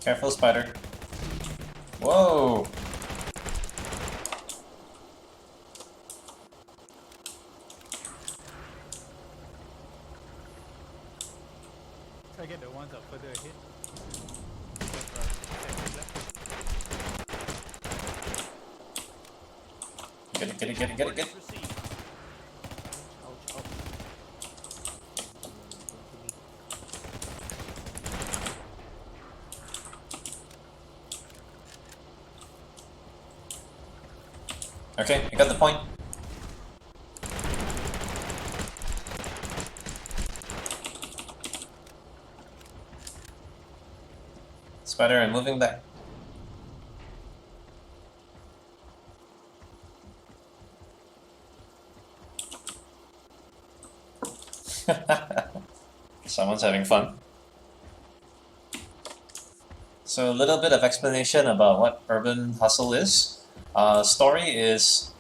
Careful, spider. Whoa! Target the ones that further ahead. Get it. ouch. Okay, you got the point. Spider, I'm moving back. Someone's having fun. So a little bit of explanation about what Urban Hustle is. Story is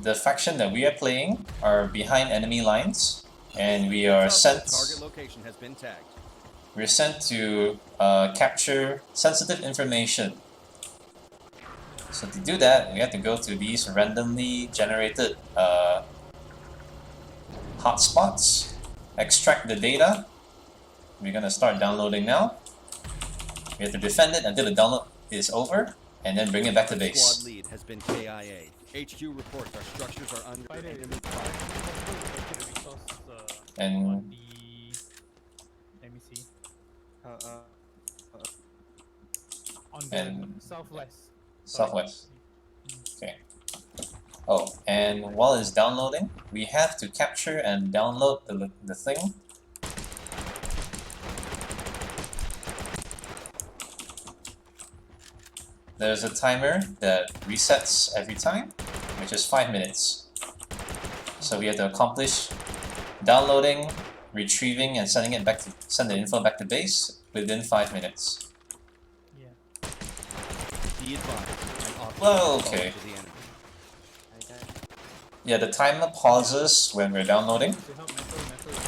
the faction that we are playing are behind enemy lines, and we are sent. Target location has been tagged. We're sent to capture sensitive information. So to do that, we have to go to these randomly generated hotspots, extract the data. We're gonna start downloading now. We have to defend it until the download is over, and then bring it back to base. Squad lead has been KIA. HQ reports our structures are under Spider, enemy fire. get a resource And- on the. Let me see. On the And- southwest. Southwest. Okay. Oh, and while it's downloading, we have to capture and download the thing. There's a timer that resets every time, which is 5 minutes. So we have to accomplish downloading, retrieving, and send the info back to base within 5 minutes. Yeah. Be advised. An officer Whoa, is okay. to the enemy. I died. Yeah, the timer pauses when we're downloading. To help metal is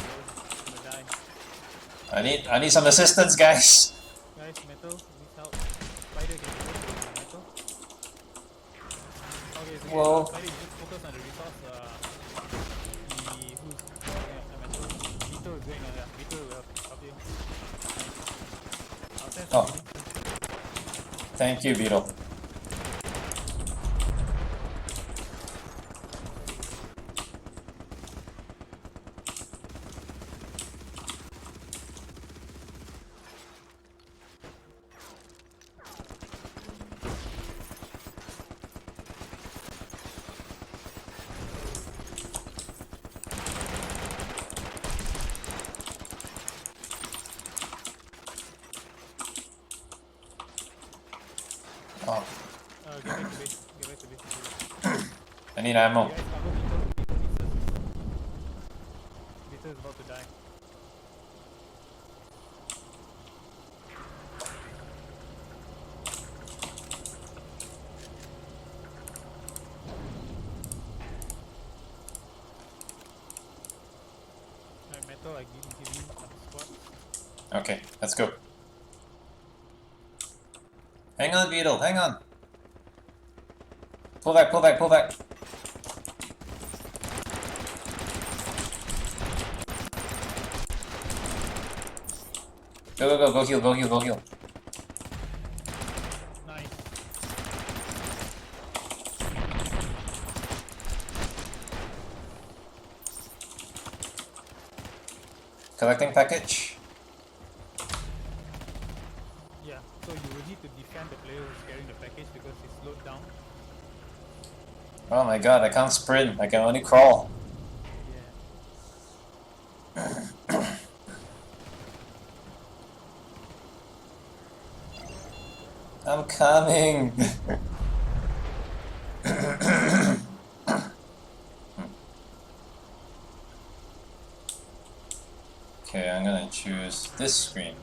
gonna die. I need some assistance, guys. Guys, guys, metal, needs help. Spider, can you go to metal? Okay, so Whoa. Spider, you just focus on the resource. Who's going after metal? Vito is going on, yeah. Vito will help you. I'll send Oh. somebody. Thank you, Beetle. Oh, Get back to base. Get back to base. I need ammo. You guys cover Vito. Vito needs assist. Vito is about to die. Alright, metal, I give you some squad. Okay, let's go. Hang on, Beetle, hang on. Pull back, pull back, pull back. Go, go, go, go heal, go heal, go heal. Nice. Collecting package. Yeah, so you will need to defend the player who's carrying the package because he's slowed down. Oh my god, I can't sprint, I can only crawl. Yeah. I'm coming. Okay, I'm gonna choose this screen.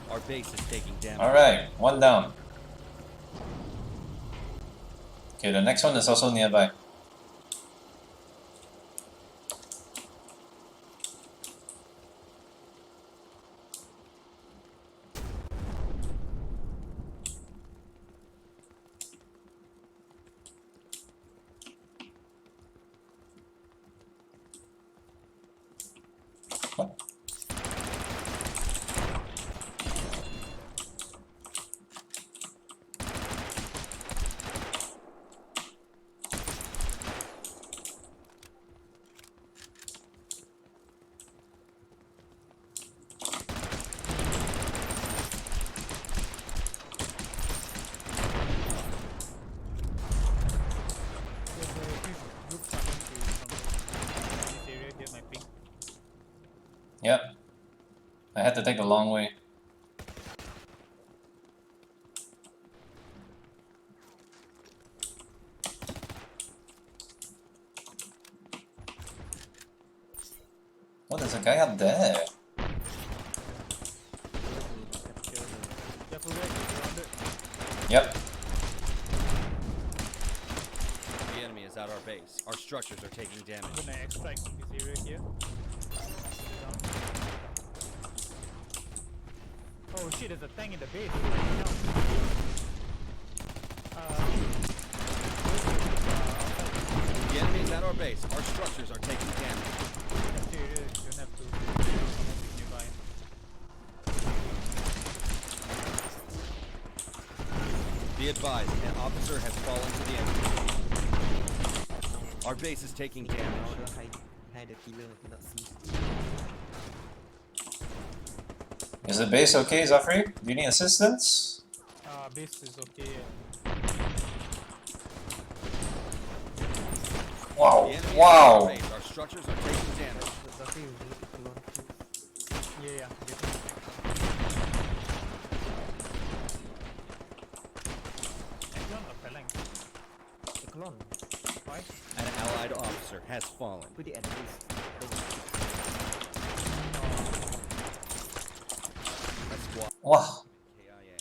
Our base is taking damage. Alright, one down. Okay, the next one is also nearby. What? There's a huge group coming from this area here, my ping. Yep. I had to take the long way. Oh, there's a guy up there. Careful guys, you're surrounded. Yep. The enemy is at our base. Our structures are taking I'm damage. gonna extract this area here. Down. Oh shit, there's a tank in the base. The enemy is at our base. Our structures are taking damage. Left area, you don't have to. Someone is nearby. Be advised, an officer has fallen to the enemy. Our base is taking damage. Order hide the killer, I cannot see. Is the base okay, Zafri? Do you need assistance? Base is okay. Wow, The enemy is at our wow. base. Our structures are taking damage. Zafi will look alone. Yeah. Anyone or Pelang? The clone. Why? An allied officer has fallen. Put it at least. A squad Wow. KIA.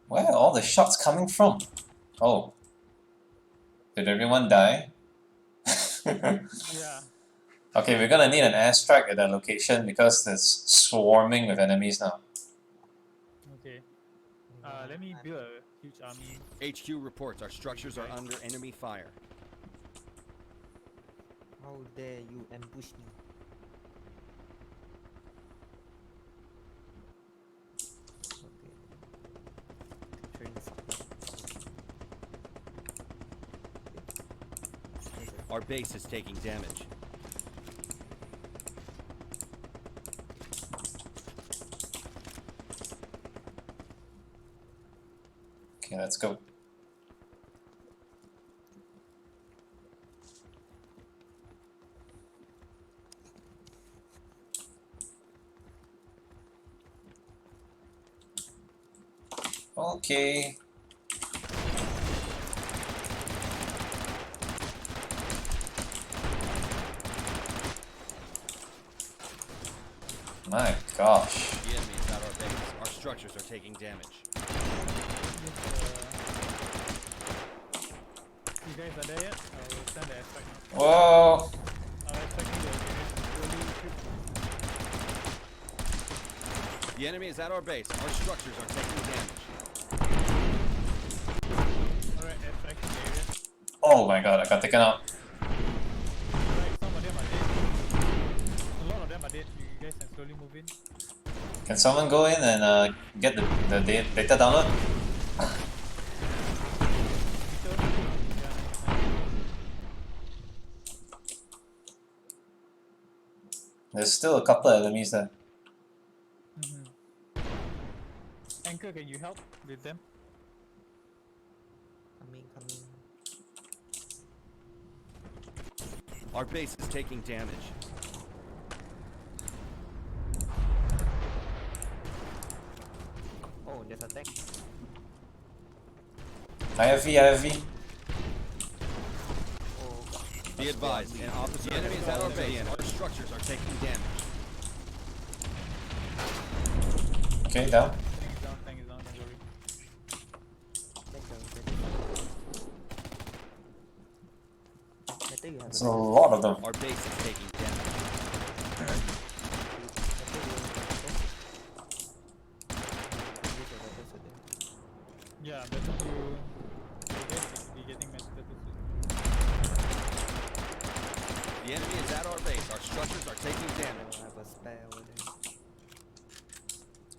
Where are all the shots coming from? Oh. Did everyone die? Yeah. Okay, we're gonna need an airstrike at that location because it's swarming with enemies now. Let me build a huge army. HQ reports our structures are under enemy fire. How dare you ambush me? Okay. Capturing something. Our base is taking damage. Okay, let's go. Okay. My gosh. The enemy is at our base. Our structures are taking damage. You guys are there yet? I will send the airstrike now. Whoa. Expecting the slowly shoot. The enemy is at our base. Our structures are taking damage. Alright, airstriking the area. Oh my god, I got taken out. Alright, some of them are dead. A lot of them are dead. You guys can slowly move in. Can someone go in and get the data download? There's still a couple of enemies there. Anchor, can you help with them? Coming. Our base is taking damage. Oh, there's a tank. I have V. Oh, Be advised, an officer. The enemy is at our base. Our structures are taking damage. Okay, down. Tank is down, don't worry. better you have There's a lot of them. Our base is taking damage. Yeah, better to be getting matched better soon. The enemy is at our base. Our structures are taking damage. I have a spare over there.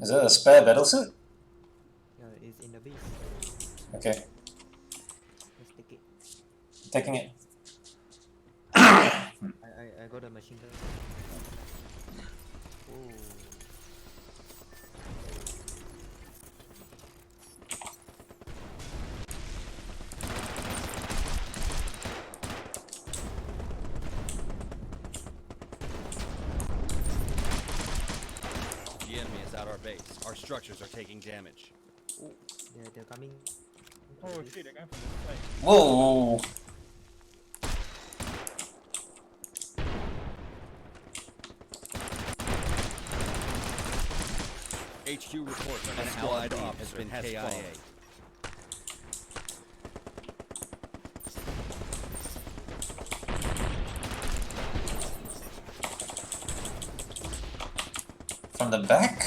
Is that a spare battle suit? Yeah, it's in the base. Okay, Let's take it. taking it. I got a machine gun. Oh. The enemy is at our base. Our structures are taking damage. Oh, they're coming. Oh shit, they're coming from this side. Whoa! HQ reports an allied op has been KIA. From the back?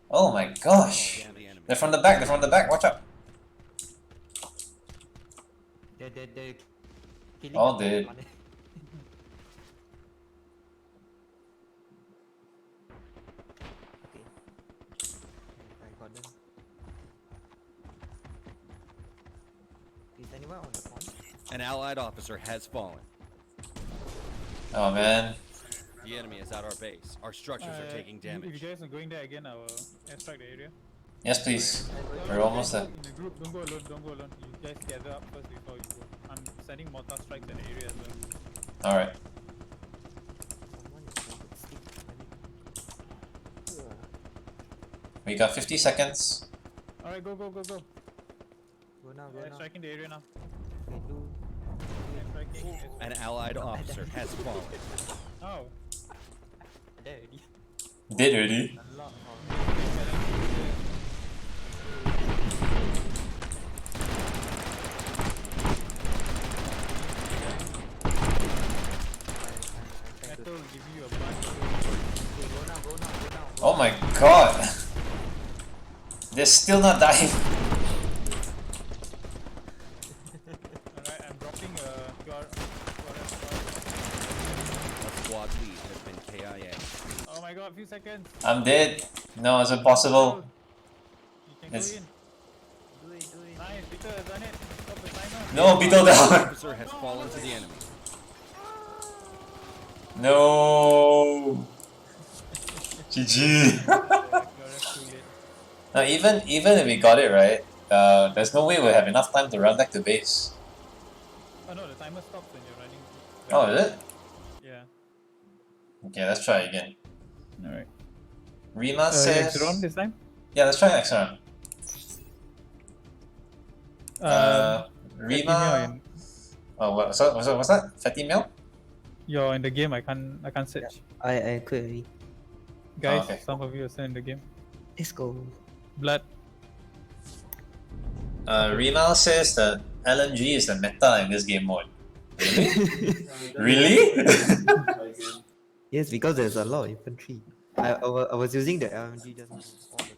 Oh my gosh! Damn the enemy. They're from the back, watch out! They're killing All the dead. one. Okay. I got them. Is anyone on the pond? An allied officer has fallen. Oh man. The enemy is at our base. Our structures are taking If damage. you guys are going there again, I will airstrike the area. Yes please. I We're almost there. In the group, don't go alone. You guys gather up first before you go. I'm sending mortar strikes at the area as well. Alright. Someone is going to stick. We got 50 seconds. Alright, go. Go now, go now. Striking the area now. Okay, do. Striking. An allied officer has fallen. Oh. There already. Dead already. A lot of. Metal will give you a bunch of. Okay, go now. Oh my god! They're still not dying. Alright, I'm dropping QR. A squad lead has been KIA. Oh my god, few seconds. I'm dead. No, it's impossible. You can It's- go in. Do it, do it. Nice, Peter has done it. Stop the timer. No, Beetle down. Officer has fallen to the enemy. No. GG. You're too late. Now, even if we got it right, there's no way we'll have enough time to run back to base. Oh no, the timer stops when you're running. Oh, is it? Yeah. Okay, let's try again. Alright. Rima says. Next round this time? Yeah, let's try next round. Rima. Fatimio, Oh, what's that? Fatimio? you're in the game. I can't search. I quit already. Guys, okay. some of you are still in the game. Let's go. Blood. Rima says that LMG is the meta in this game mode. Really? Yes, because there's a lot of infantry. I was using the LMG just now all the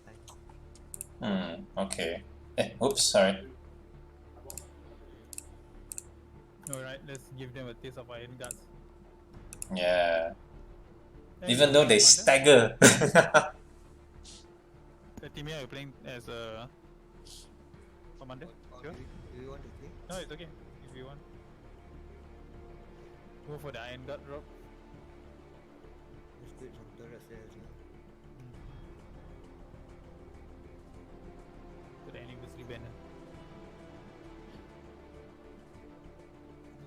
time. Okay. Oops, sorry. Alright, let's give them a taste of iron guts. Yeah. Hey, Even though they Commander? stagger. Fatimio, you're playing as a commander? Sure? Do you want to play? No, it's okay. If you want. Go for the iron gut drop. Let's do it from turrets there as well. To the anniversary banner.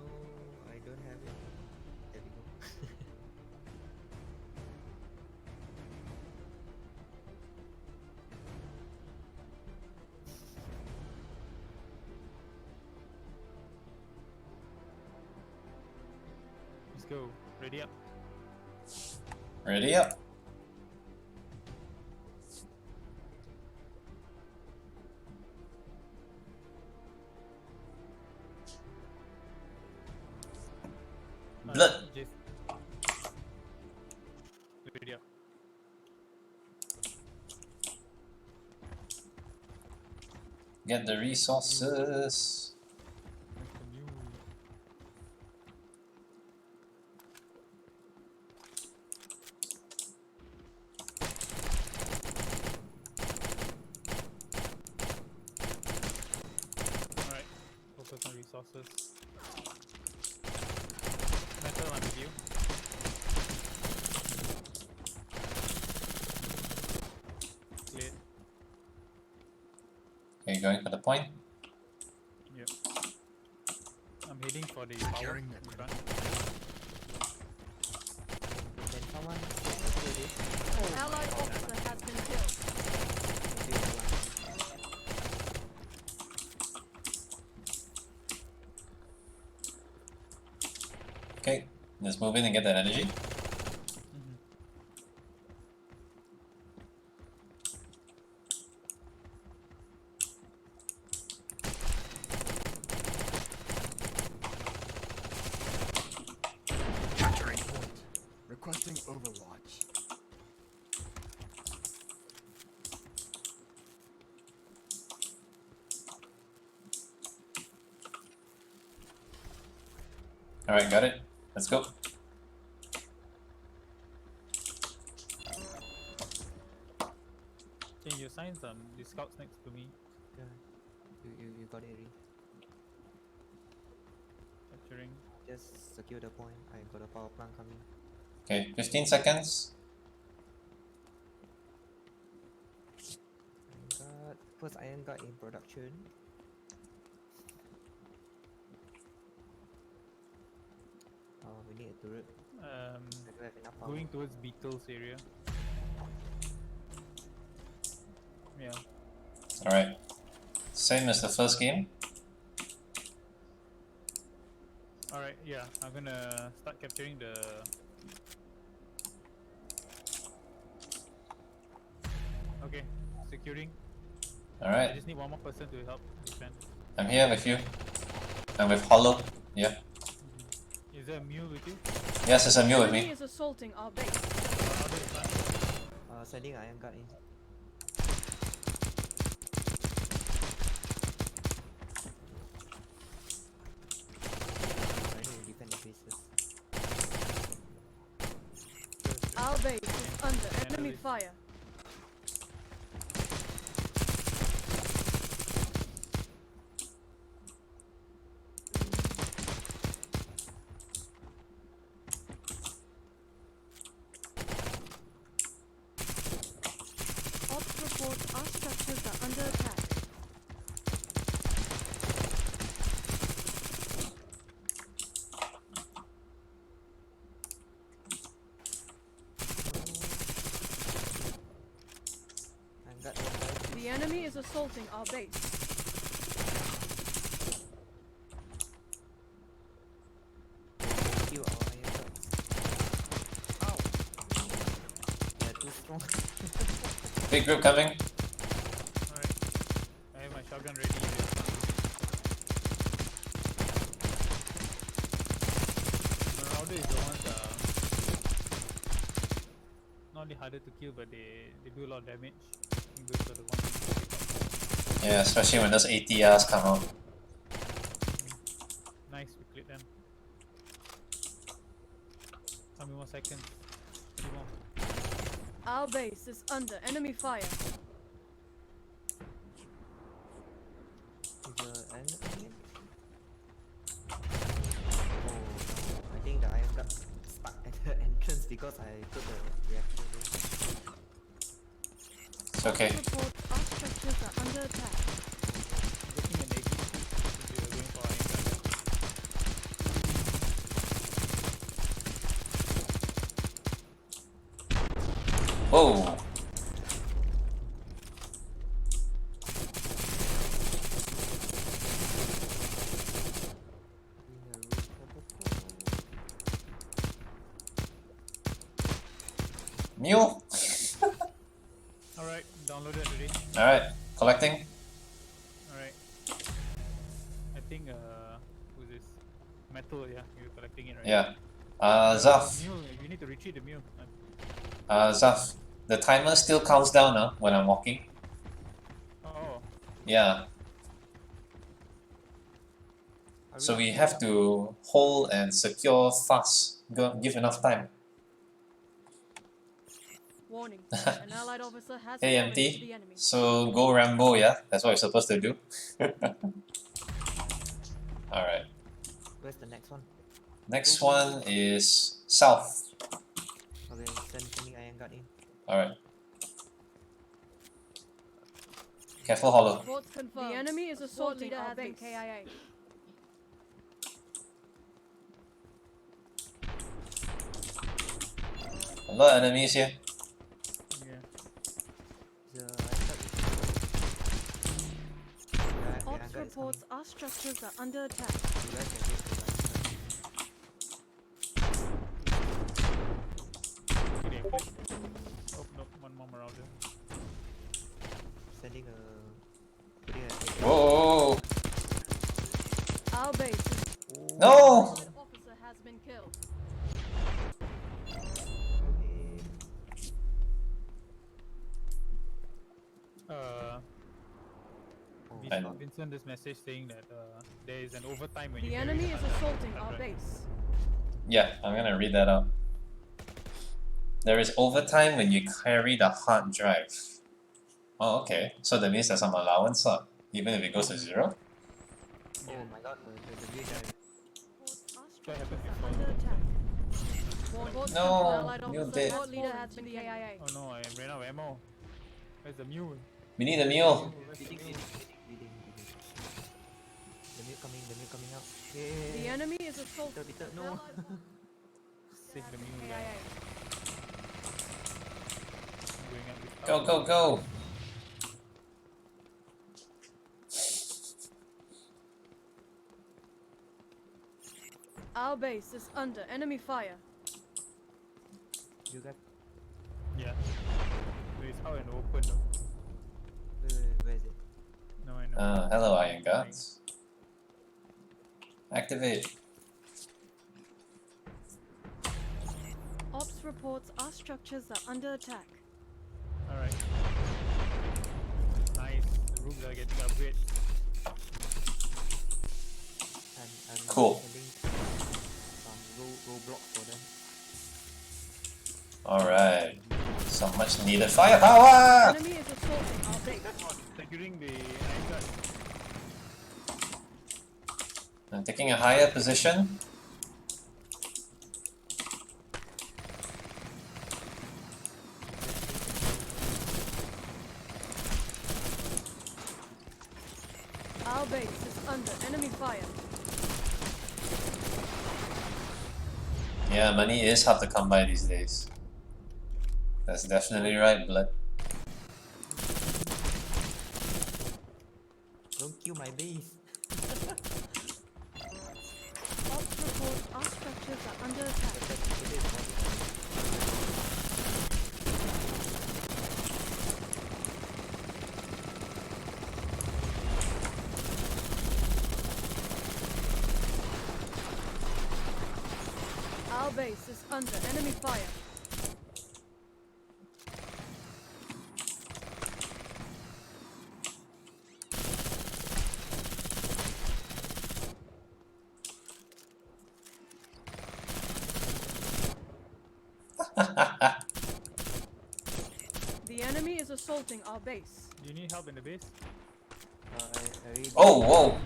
No, I don't have it. There we go. Let's go. Ready up. Ready up. Blood. Just... Ready up. Get the resources. That's the new. Alright, focus on resources. Metal, I'm with you. Clear. Okay, going for the point. Yep. I'm heading for the power in front. Can someone do this? Allied officer has been killed. Do it one. Okay, let's move in and get that energy. Capturing point. Requesting Overwatch. Alright, got it. Let's go. Can you assign some the scouts next to me? Yeah. You got it already. Capturing. Just secure the point. I got a power plant coming. Okay, 15 seconds. Iron guard. First iron guard in production. Oh, we need a turret. I don't have enough power. Going towards Beetle's area. Yeah. Alright. Same as the first game. Alright, yeah. I'm gonna start capturing the. Okay, securing. I Alright, just need one more person to help defend. I'm here with you. I'm with Hollow. Yeah. Is there a mule with you? Yes, there's a mule with Enemy me. is assaulting our base. How do you plan? Sending iron guard in. Our base is under enemy fire. Ops report our structures are under attack. I got the The enemy is assaulting our base. kill our iron guards. Ow! They're too strong. Big group coming. Alright. I have my shotgun ready. Marauder is the ones not only harder to kill, but they do a lot of damage. I think those are the ones to pick up. Yeah, especially when those ATRs come out. Nice, we cleared them. How many more seconds? 2 more. Our base is under enemy fire. Is the iron again? Oh no, I think the iron guard stuck at the entrance because I put the reactor there. It's okay. Ops report our structures are under attack. Getting an egg since we were going for iron gun. Whoa! Mule? Alright, downloaded already. Alright, collecting. Alright. I think who's this? Metal, yeah, you're collecting it right? Yeah. Zaf. Mule, you need to retreat the mule. Zaf. The timer still counts down when I'm walking. Oh, Yeah. So we have to hold and secure fast. Give enough time. Warning. An allied officer has fallen AMT. to the enemy. So go Rambo, yeah? That's what you're supposed to do. Alright. Where's the next one? Next one is south. Okay, sending iron guard in. Alright. Careful hollow. Reports confirmed. The enemy is assaulting our base. KIA. A lot of enemies here. yeah. The iron guard is... Yeah, the iron Ops guard is reports our structures are under attack. coming. You guys can wait for the iron guard. Okay, they click. Oh, no, one more marauder. Sending a... Putting a... Whoa! Our base is... No! An officer has been killed. And- Vincent this message saying that there is an overtime when you The carry enemy the is hard drive. assaulting our base. Yeah, I'm gonna read that out. There is overtime when you carry the hard drive. Oh, okay. So that means there's some allowance, even if it goes to 0? Oh my god, the blade guy. Reports our That structures happened are before. under attack. Reports No, confirmed. Allied mule officer dead. has leader has been KIA. Oh no, I ran out of ammo. Where's the mule? We need a mule. Where's the Bleeding, mule? bleeding. The mute coming out. The Yeah. enemy is assaulting. Peter, no. Allied Save the mule. KIA. I'm going up with Go, go, go! Our base is under enemy fire. You got... Yeah. So it's out in the open though. Where is it? No, I know. Hello, Iron Guards. Activate. Ops reports our structures are under attack. Alright. Nice. The rooms are getting upgrade. I'm Cool. sending some roadblocks for them. Alright. Some much needed firepower! Enemy is assaulting our base. Securing the iron guard. I'm taking a higher position. Our base is under enemy fire. Yeah, money is hard to come by these days. That's definitely right, Blood. Don't kill my base. Ops report our structures are under attack. Our base is under enemy fire. The enemy is assaulting our base. Do you need help in the base? I really Oh, whoa!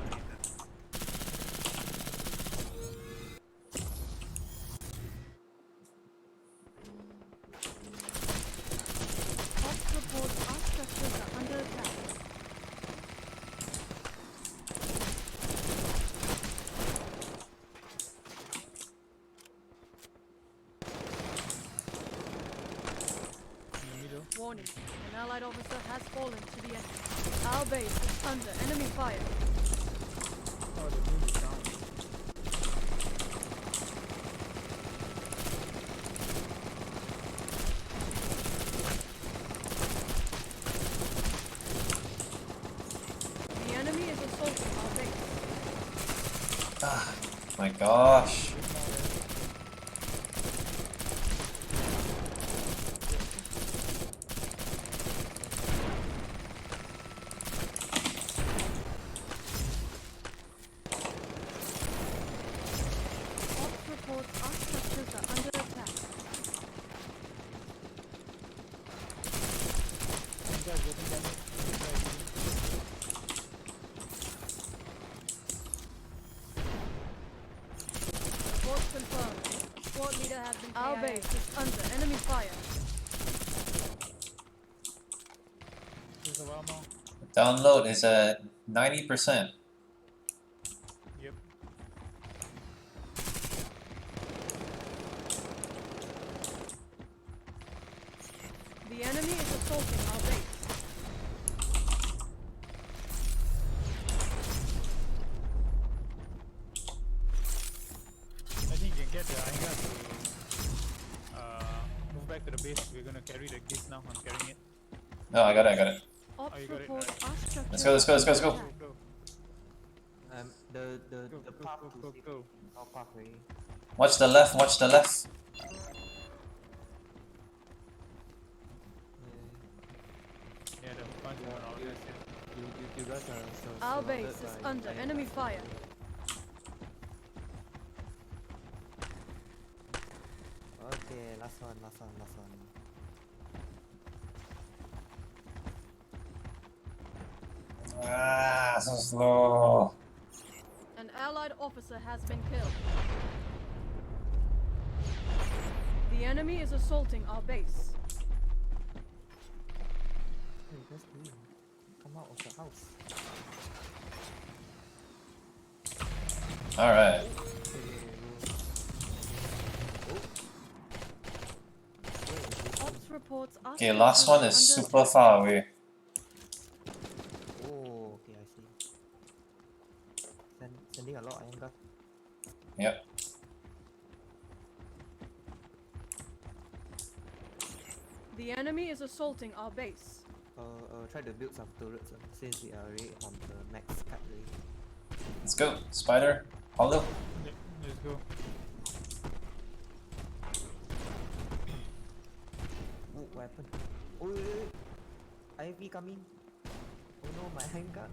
Ops report our structures are under attack. In the middle. Warning, an allied officer has fallen to the enemy. Our base is under enemy fire. Oh, the moon is down. The enemy is assaulting our base. Ah, my gosh. Ops reports our structures are under attack. Iron guard getting damaged. Reports confirmed. Squad leader has been Our base is under enemy fire. There's a while more. Download is at 90%. Yep. The enemy is assaulting our base. I think you can get the iron guard to move back to the base. We're gonna carry this now. I'm carrying it. No, I got it, I got it. Ops Oh, you got it, report right. our structures Let's go, let's go, let's go, let's go. are under Go, attack. go, the go, go, path go, to go, safety. go. Our path already. Watch the left, watch the left. Yeah, the bunch of all this. You guys are Our surrounded base is by under iron enemy guard. fire. Okay, last one, last one, last one. Ah, so slow. An allied officer has been killed. The enemy is assaulting our base. What are you guys doing? Come out of the house. Alright. Ops reports our Okay, last structures one are is under super attack. far away. Oh, okay, I see. Sending a lot of iron guard. Yep. The enemy is assaulting our base. Try to build some turrets since we are already on the max cut already. Let's go. Spider, Hollow. Yep, let's go. Oh, what happened? Oh, wait, wait, wait. IFV coming. Oh no, my iron guard.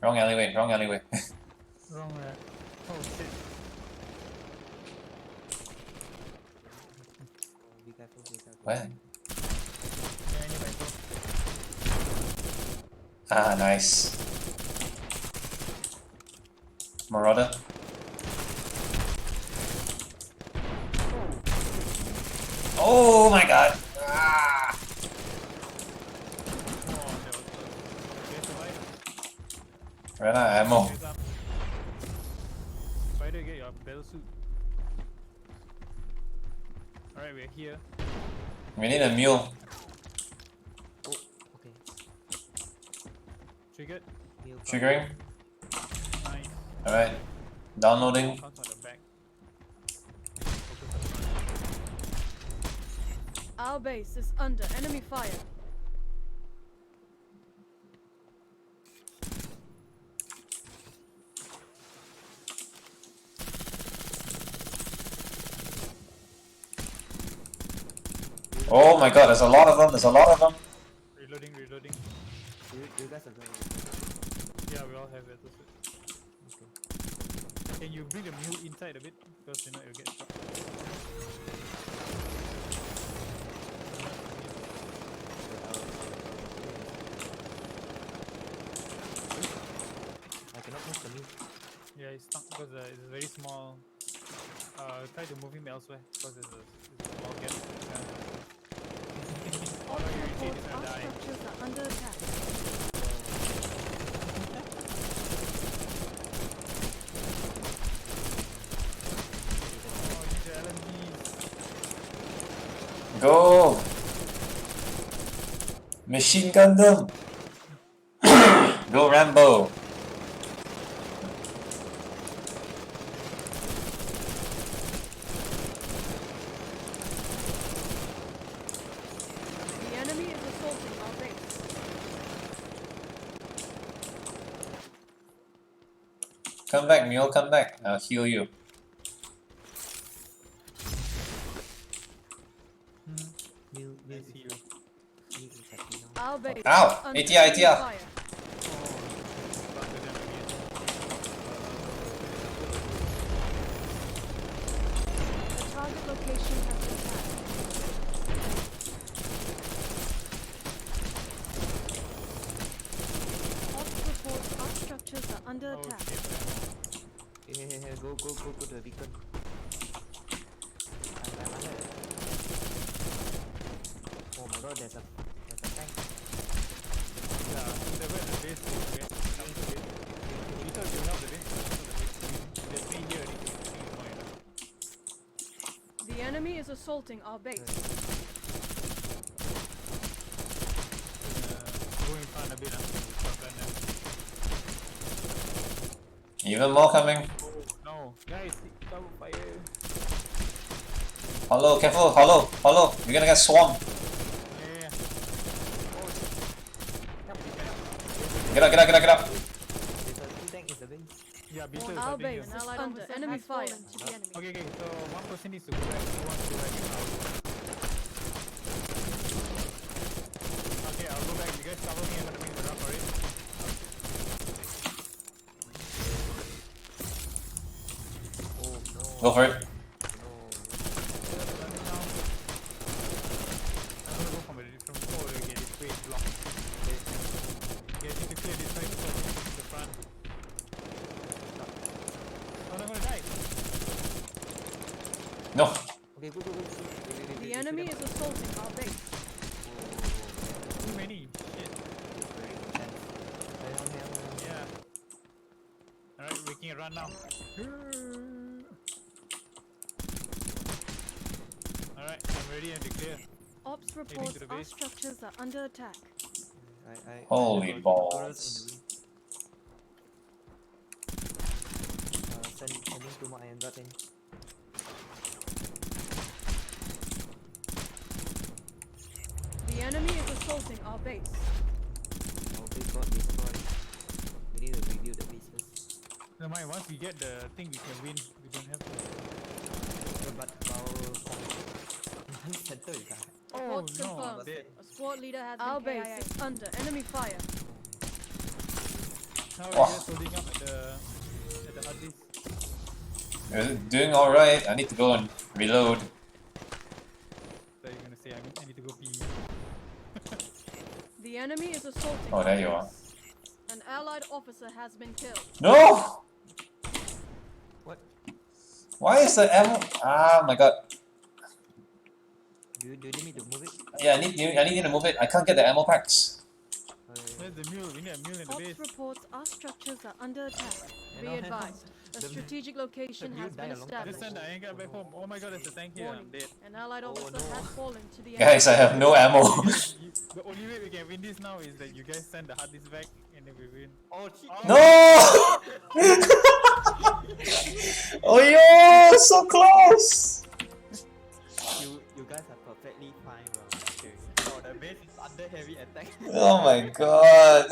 Wrong alleyway, wrong alleyway. Wrong. Oh shit. Be careful, be careful. Where? Yeah, I need my door. Ah, nice. Marauder. Oh my god! Ah. Oh, that was close. Okay, survive. Ran out of ammo. Here's up. Spider, get your battle suit. Alright, we're here. We need a mule. Oh, okay. Triggered. Heal from- Triggering. Nice. Alright. Downloading. Counts on the back. Our base is under enemy fire. Oh my god, there's a lot of them, there's a lot of them. Reloading, reloading. You guys are going. Yeah, we all have battle suit. Okay. Can you bring the mule inside a bit? Because you know you'll get shot. I cannot move the mule. Yeah, it's stuck because it's very small. Try to move him elsewhere because there's a small gap. All no, you retreat, reports he's our gonna die. structures are under attack. Oh, use the LMGs. Go! Machine gun them! Go Rambo! The enemy is assaulting our base. Come back, mule, come back. I'll heal you. Mule I is see you. mule is happy now. Our base Ow! is under ATR, enemy ATR. fire. Back to them again. The target location has been tagged. Ops reports our structures are under Oh attack. shit. Hey, go to the beacon. I'm under. Oh my god, there's a tank. Yeah, whoever at the base will get down to it. You thought you help the base? There's three here already. I think it's more enough. The enemy is assaulting our base. Go in front a bit, shotgun them. Even more coming. Oh no, guys, double fire. Hollow, careful, hollow, hollow. You're gonna get swarmed. Yeah. Get up, get up, get up, get up. There's a two tank in the base. Yeah, Beetle is Our helping base you. is under enemy fire. To the enemy. Okay, so one person needs to go back, who wants to go back now? Okay, I'll go back. You guys cover me, I'm gonna make the run for it. Oh no. Go for it. No. I'm gonna go from a different pole to get this way blocked. Okay, I need to clear this side first, the front. Oh, I'm gonna die. No. Okay, go. The enemy is assaulting our base. Too many. Shit. Very intense. Yeah. Alright, making a run now. Alright, I'm ready and declare. Ops to reports the our base. structures are under attack. Holy Send balls. sending to my got in. The enemy is assaulting our base. Our base got destroyed. We need to review the base first. Never mind, once we get the thing, we can win. We don't have to. But our command center is high. Oh Reports no, I'm confirmed. dead. A squad leader has our base is under enemy fire. How are you Wow. guys holding up at the hard disk? You're doing alright. I need to go and reload. So you're gonna say I need to go pee. The enemy is assaulting Oh, our there you are. base. An allied officer has been killed. No! What? Why is the ammo? Ah, my god. Do you need me to move it? Yeah, I need you to move it. I can't get the ammo packs. Where's the mule? We need a mule in the base. Ops reports our structures are under attack. You Be know, advised, a the- strategic location mule has been died a long time Just established. send the iron guy back home. Oh my god, there's a tank here. I'm Warning, dead. an allied officer no. has fallen to the enemy. Guys, I have no ammo. Okay, guys, the only way we can win this now is that you guys send the hard disk back and then we win. Oh shit! No! Oh yo, so close! You guys are perfectly fine, bro. Okay. Oh, the base is under heavy attack. Oh my god.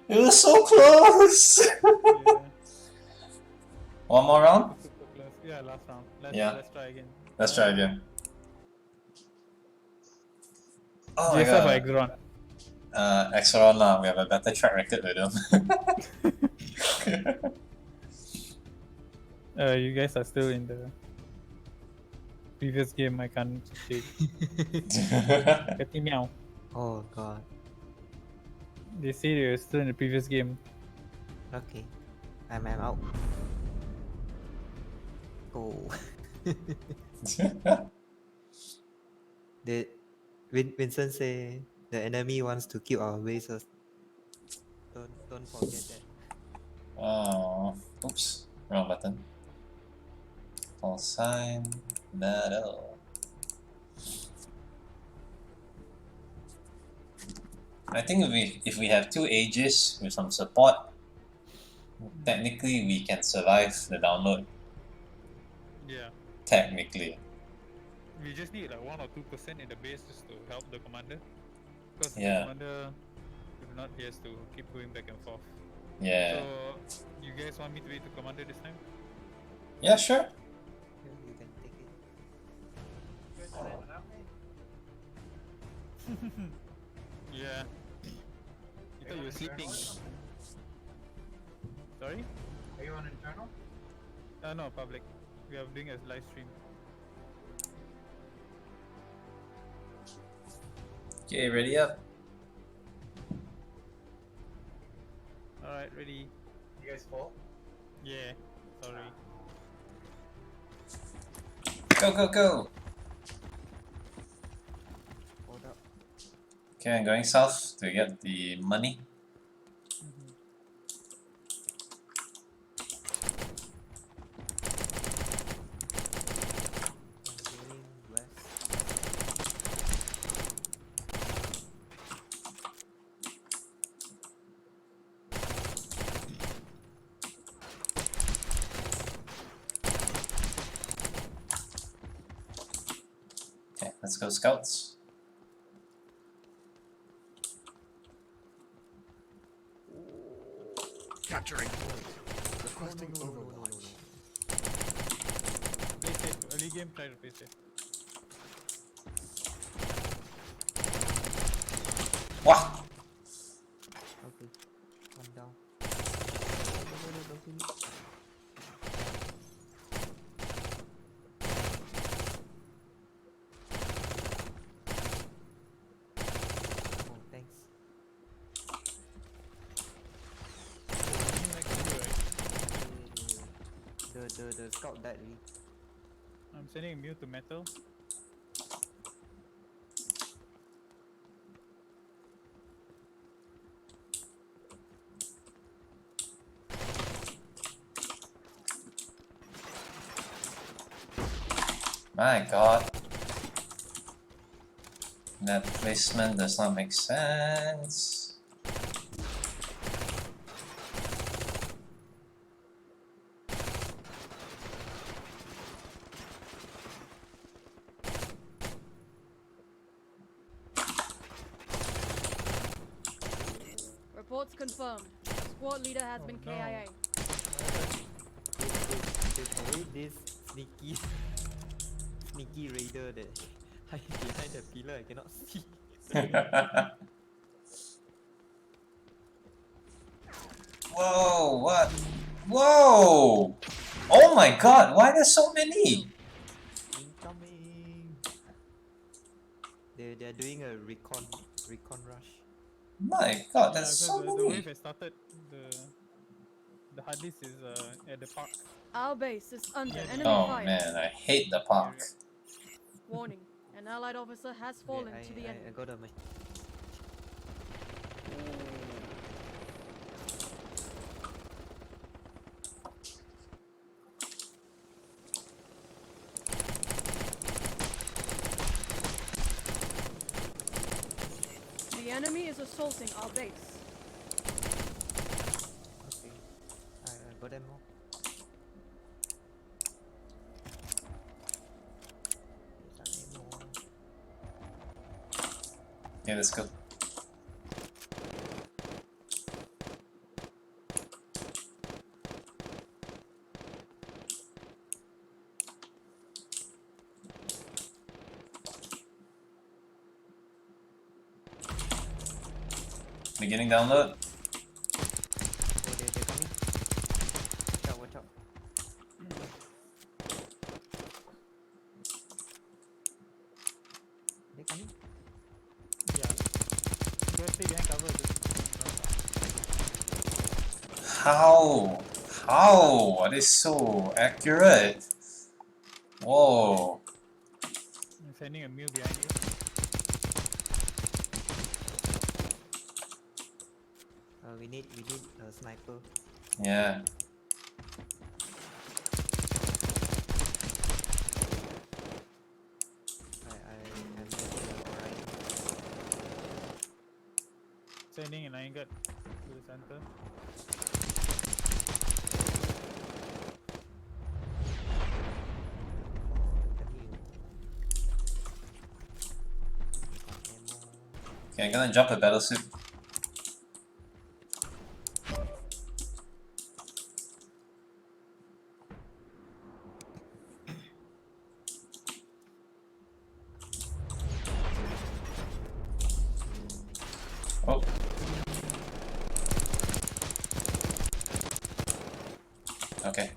It was so close! Yeah. One more round? Super close. Yeah, last round. Yeah. Let's try again. Let's try again. Oh my GSF or god. Exron? Exron lah, we have a better track record with them. You guys are still in the previous game. I can't take. Kati meow. Oh god. They say you're still in the previous game. Okay. I'm out. Go. Vincent say the enemy wants to kill our bases. Don't forget that. Oh, oops, wrong button. Call sign, medal. I think if we have two Aegis with some support, technically we can survive the download. Yeah. Technically. We just need like 1 or 2% in the base just to help the commander. Because Yeah. the commander, if not, he has to keep going back and forth. Yeah. So, you guys want me to be the commander this time? Yeah, sure. You can take it. Yeah. You thought you were sleeping. Sorry? Are you on internal? No, public. We are doing a live stream. Okay, ready up. Alright, ready? You guys full? Yeah. Sorry. Go, go, go! Hold up. Okay, I'm going south to get the money. I'm going west. Okay, let's go scouts. Capturing point. Requesting overwatch. Play safe. Early game, try to play safe. Wow! Okay. Calm down. No, don't kill me. Oh, thanks. Team next to you, right? The scout died already. I'm sending a mute to metal. My god. That placement does not make sense. Reports confirmed. Squad leader has been no. KIA. There's always this sneaky raider that hide behind the pillar I cannot see. Whoa, what? Whoa! Oh my god, why there's so many? Incoming. They're doing a recon rush. My god, Yeah, there's because so the many. wave has started. The hard disk is at the park. Our base is under Yeah, enemy Oh fire. man, I hate the park. Warning. An allied officer has fallen to the I enemy. got a The enemy is assaulting our base. okay. I got them all. There's some ammo. Okay, let's go. Beginning download. Oh, they're coming. Watch out. They coming? Yeah. Just stay behind cover. How? How? Are they so accurate? Whoa. I'm sending a mule behind you. We need a sniper. Yeah. I am getting a Orion. Sending an iron guard to the center. Okay, I'm gonna jump a battle suit. Oh. Okay.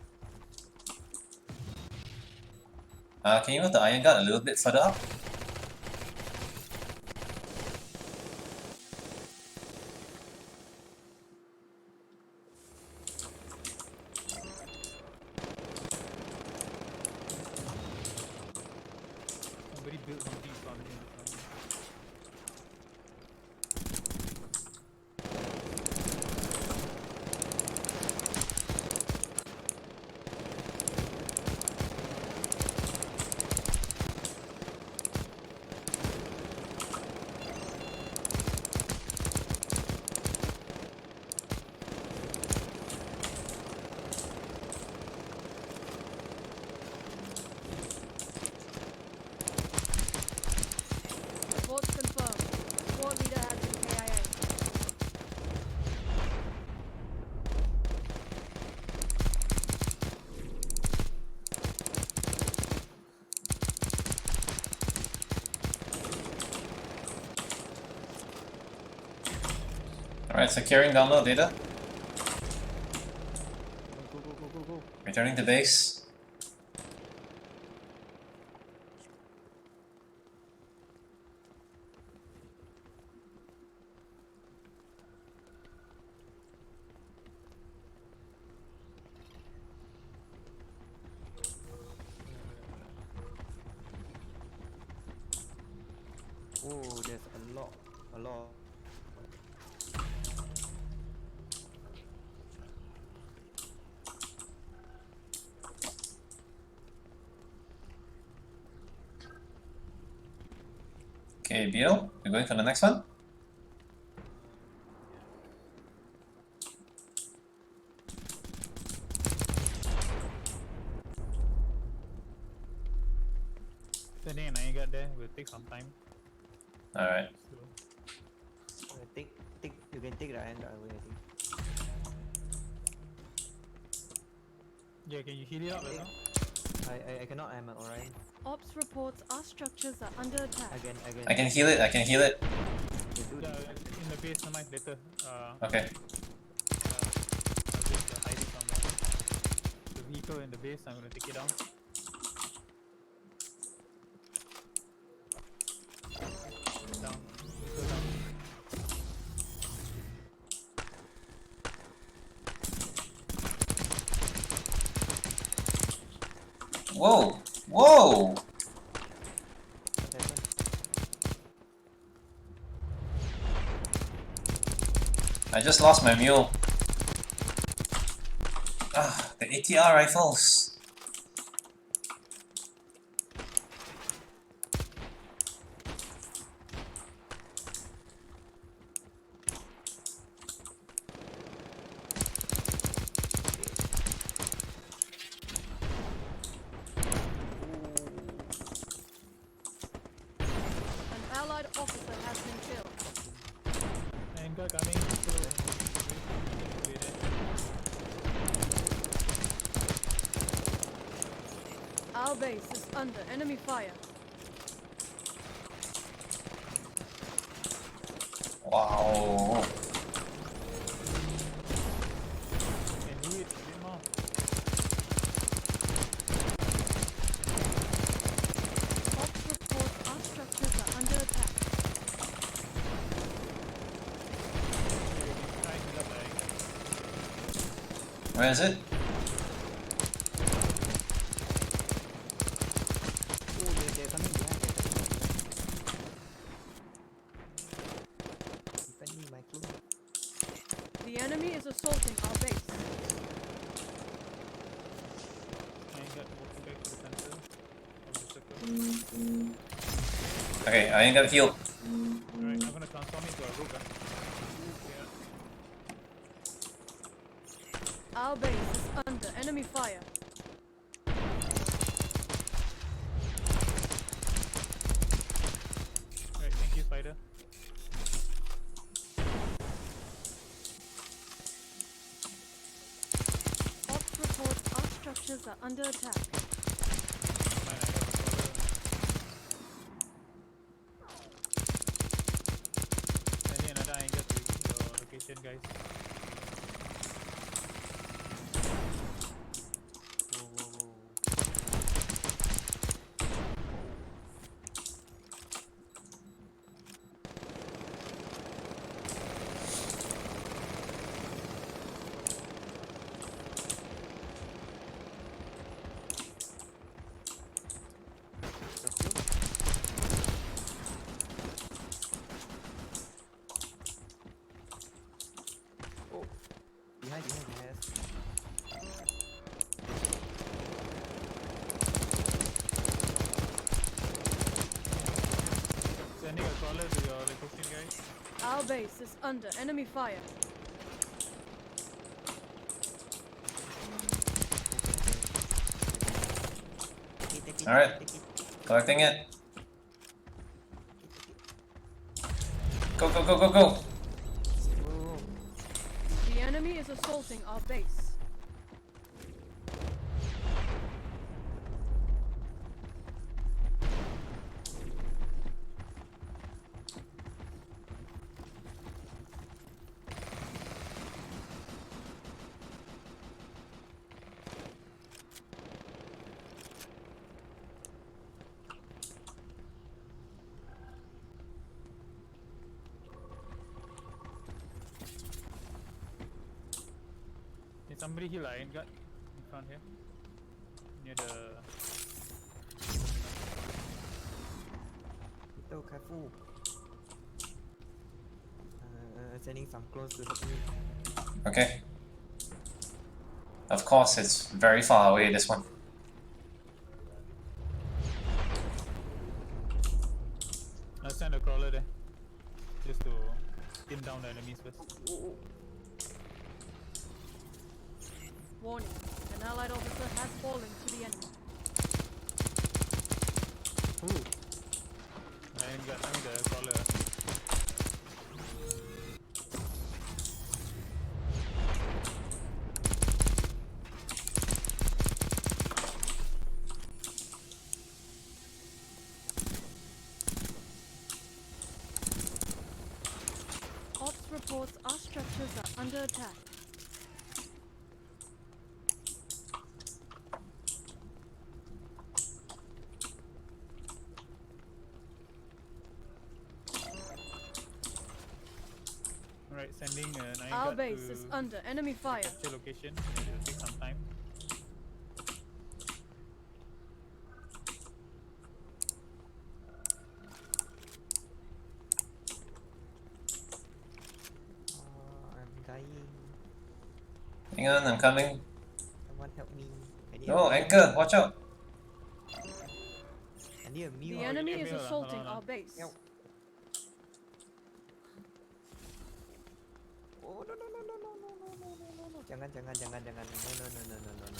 Can you move the iron guard a little bit further up? Somebody built something in front of me. Reports confirmed. Squad leader has been KIA. Alright, securing download data. Go. Returning to base. Oh, there's a lot. Okay, Beetle, we're going for the next one. Sending an iron guard there will take some time. Alright. So Take. You can take the iron guard away. I think. yeah, can you heal it up right now? I cannot. I'm an Orion. Ops reports our structures are under attack. Again. I can heal it, I can heal it. They do Yeah, this. in the base, never mind, later. Okay. vehicle in the base. I'm gonna take it down. Down. Vehicle down. Whoa! Whoa! What happened? I just lost my mule. Ah, the ATR rifles. An allied officer has been killed. Anchor coming. So, wait there. Our base is under enemy fire. Wow. Can do it a bit more. Ops report our structures are under attack. Try and build up the anchor. Where is it? Oh, they're coming behind. Defend me, my clone. The enemy is assaulting our base. Anchor walking back to the center of the circle. Okay, I ain't got healed. Alright, I'm gonna transform into a rogue. Our base is under enemy fire. Alright, thank you, Spider. Ops report our structures are under attack. Mine, I have a crawler. Send me another anchor to your location, guys. Whoa, whoa, whoa. Oh, behind us. Sending a crawler to your location, guys. Our base is under enemy fire. Take it, Alright. take it. Collecting it. Go, go, go, go, go! Whoa. The enemy is assaulting our base. Can somebody heal Iron Guard in front here? Near the... Little careful. Sending some clones to help me. Okay. Of course, it's very far away, this one. I'll send a crawler there. Just to pin down the enemies first. Warning, an allied officer has fallen to the enemy. Ooh. Iron Guard, I mean the crawler. Ops reports our structures are under attack. Right, sending an iron Our guard base to is under enemy fire. capture location. It'll take some time. I'm dying. Hang on, I'm coming. Someone help me. I need No, a meal. anchor, watch out. I need a meal. The enemy is Hold on, assaulting hold on. our base. Help. Oh no no no no no no no no no no no. Jangan jangan jangan jangan. No no no no no no no.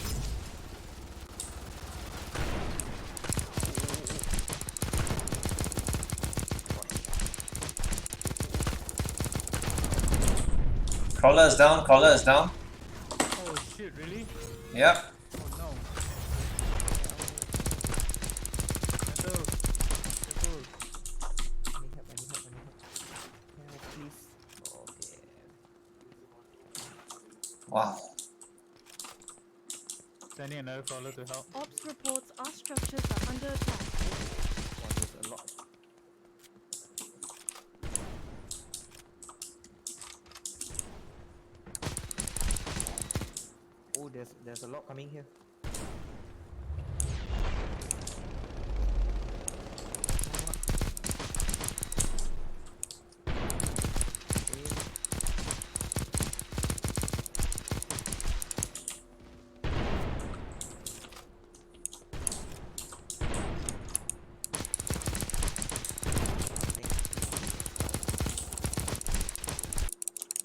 Crawler is down, crawler is down. Oh shit, really? Yep. Oh no. Careful. Careful. I need help. I need help. I need help. Help, please. Okay. Wow. Sending another crawler to help. Ops reports our structures are under attack. Wow, there's a lot. Oh, there's a lot coming here.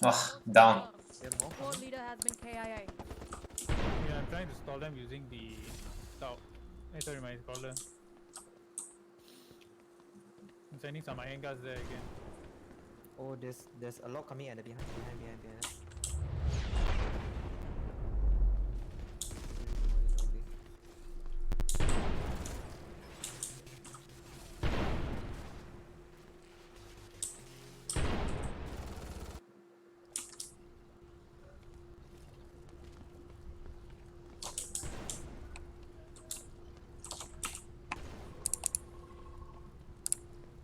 Oh, down. There are more Squad coming. leader has been KIA. Yeah, I'm trying to stall them using the scout. Sorry, my crawler. I'm sending some iron guards there again. Oh, there's a lot coming at the behind. Us.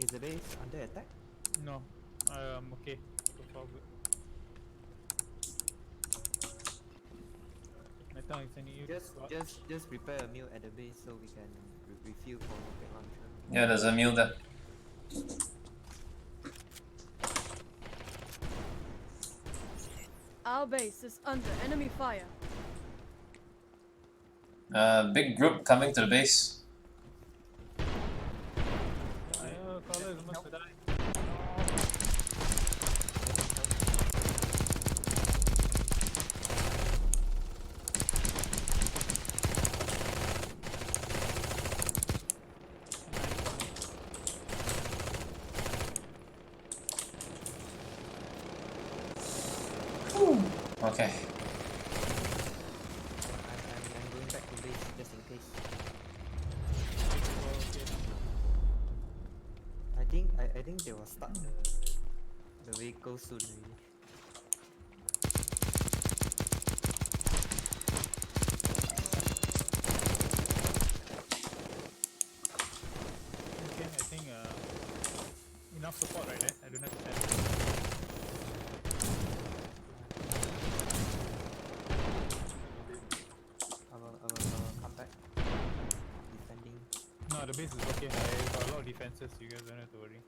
Is the base under attack? No. Okay. So far good. Metal is sending you to squad. Just prepare a meal at the base so we can refuel for rocket launcher. Yeah, there's a mule there. Our base is under enemy fire. Big group coming to the base. Crawler is almost to die. Okay. I'm going back to base just in case. I think they will start the vehicle soon really. Okay, I think enough support right there. I don't have to send. I will come back. Defending. No, the base is okay. I got a lot of defenses. You guys don't have to worry.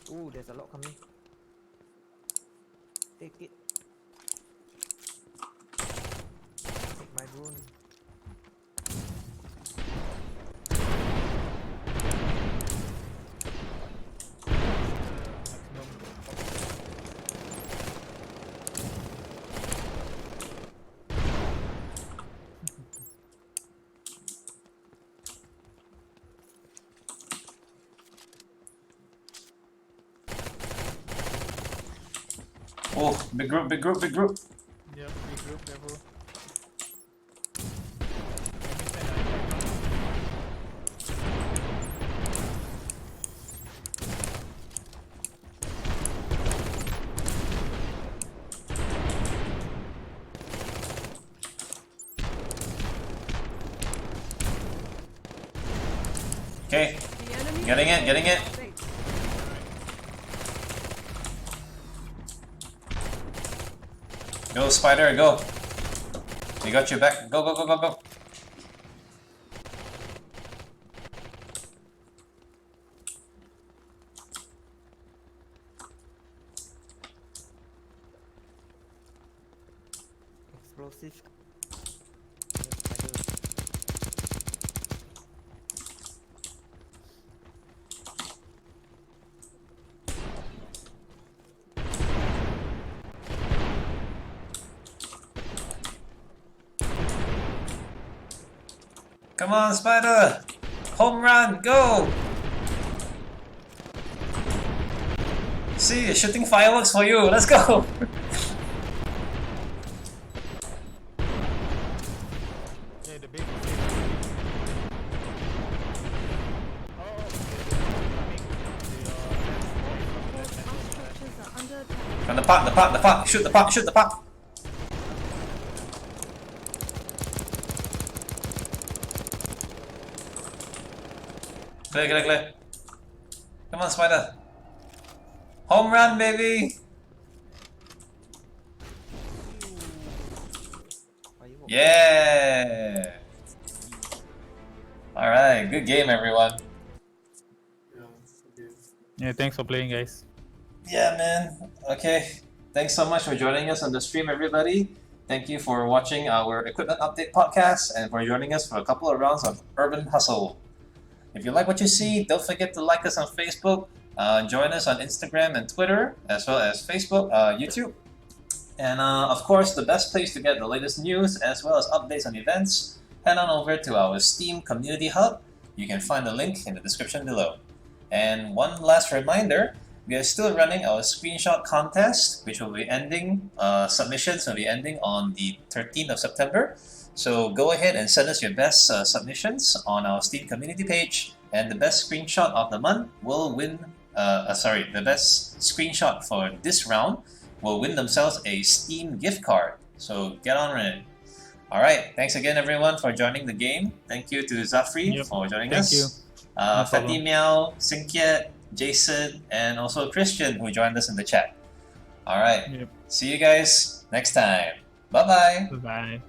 Ooh, there's a lot coming. Take it. Take my drone. Oh, big group, big group, big group. Yep, big group, careful. Let me send iron guard. Okay, The enemy getting it, getting it. base. Go, Spider, go. We got your back. Go, go, go, go, go. Explosive. Yes, I do. Come on, Spider! Home run, go! See, shooting fireworks for you. Let's go! Yeah, the base. Oh, Our structures are under attack. From the park, the park, the park. Shoot the park, shoot the park. Clear, clear, clear. Come on, Spider. Home run, baby! Firework. Yeah! Alright, good game, everyone. Yeah, thanks for playing, guys. Yeah, man. Okay. Thanks so much for joining us on the stream, everybody. Thank you for watching our Equipment Update podcast and for joining us for a couple of rounds of Urban Hustle. If you like what you see, don't forget to like us on Facebook, join us on Instagram and Twitter, as well as Facebook, YouTube. And of course, the best place to get the latest news as well as updates on events, head on over to our Steam Community Hub. You can find the link in the description below. And one last reminder, we are still running our screenshot contest, which will be ending, submissions will be ending on the 13th of September. So go ahead and send us your best submissions on our Steam community page, and the best screenshot of the month will win, the best screenshot for this round will win themselves a Steam gift card. So get on it. Alright, thanks again everyone for joining the game. Thank you to Zafri Yep. for joining Thank us. you. No Fatty problem. Meow, Sinkiet, Jason, and also Christian who joined us in the chat. Alright, Yep. see you guys next time. Bye bye. Bye.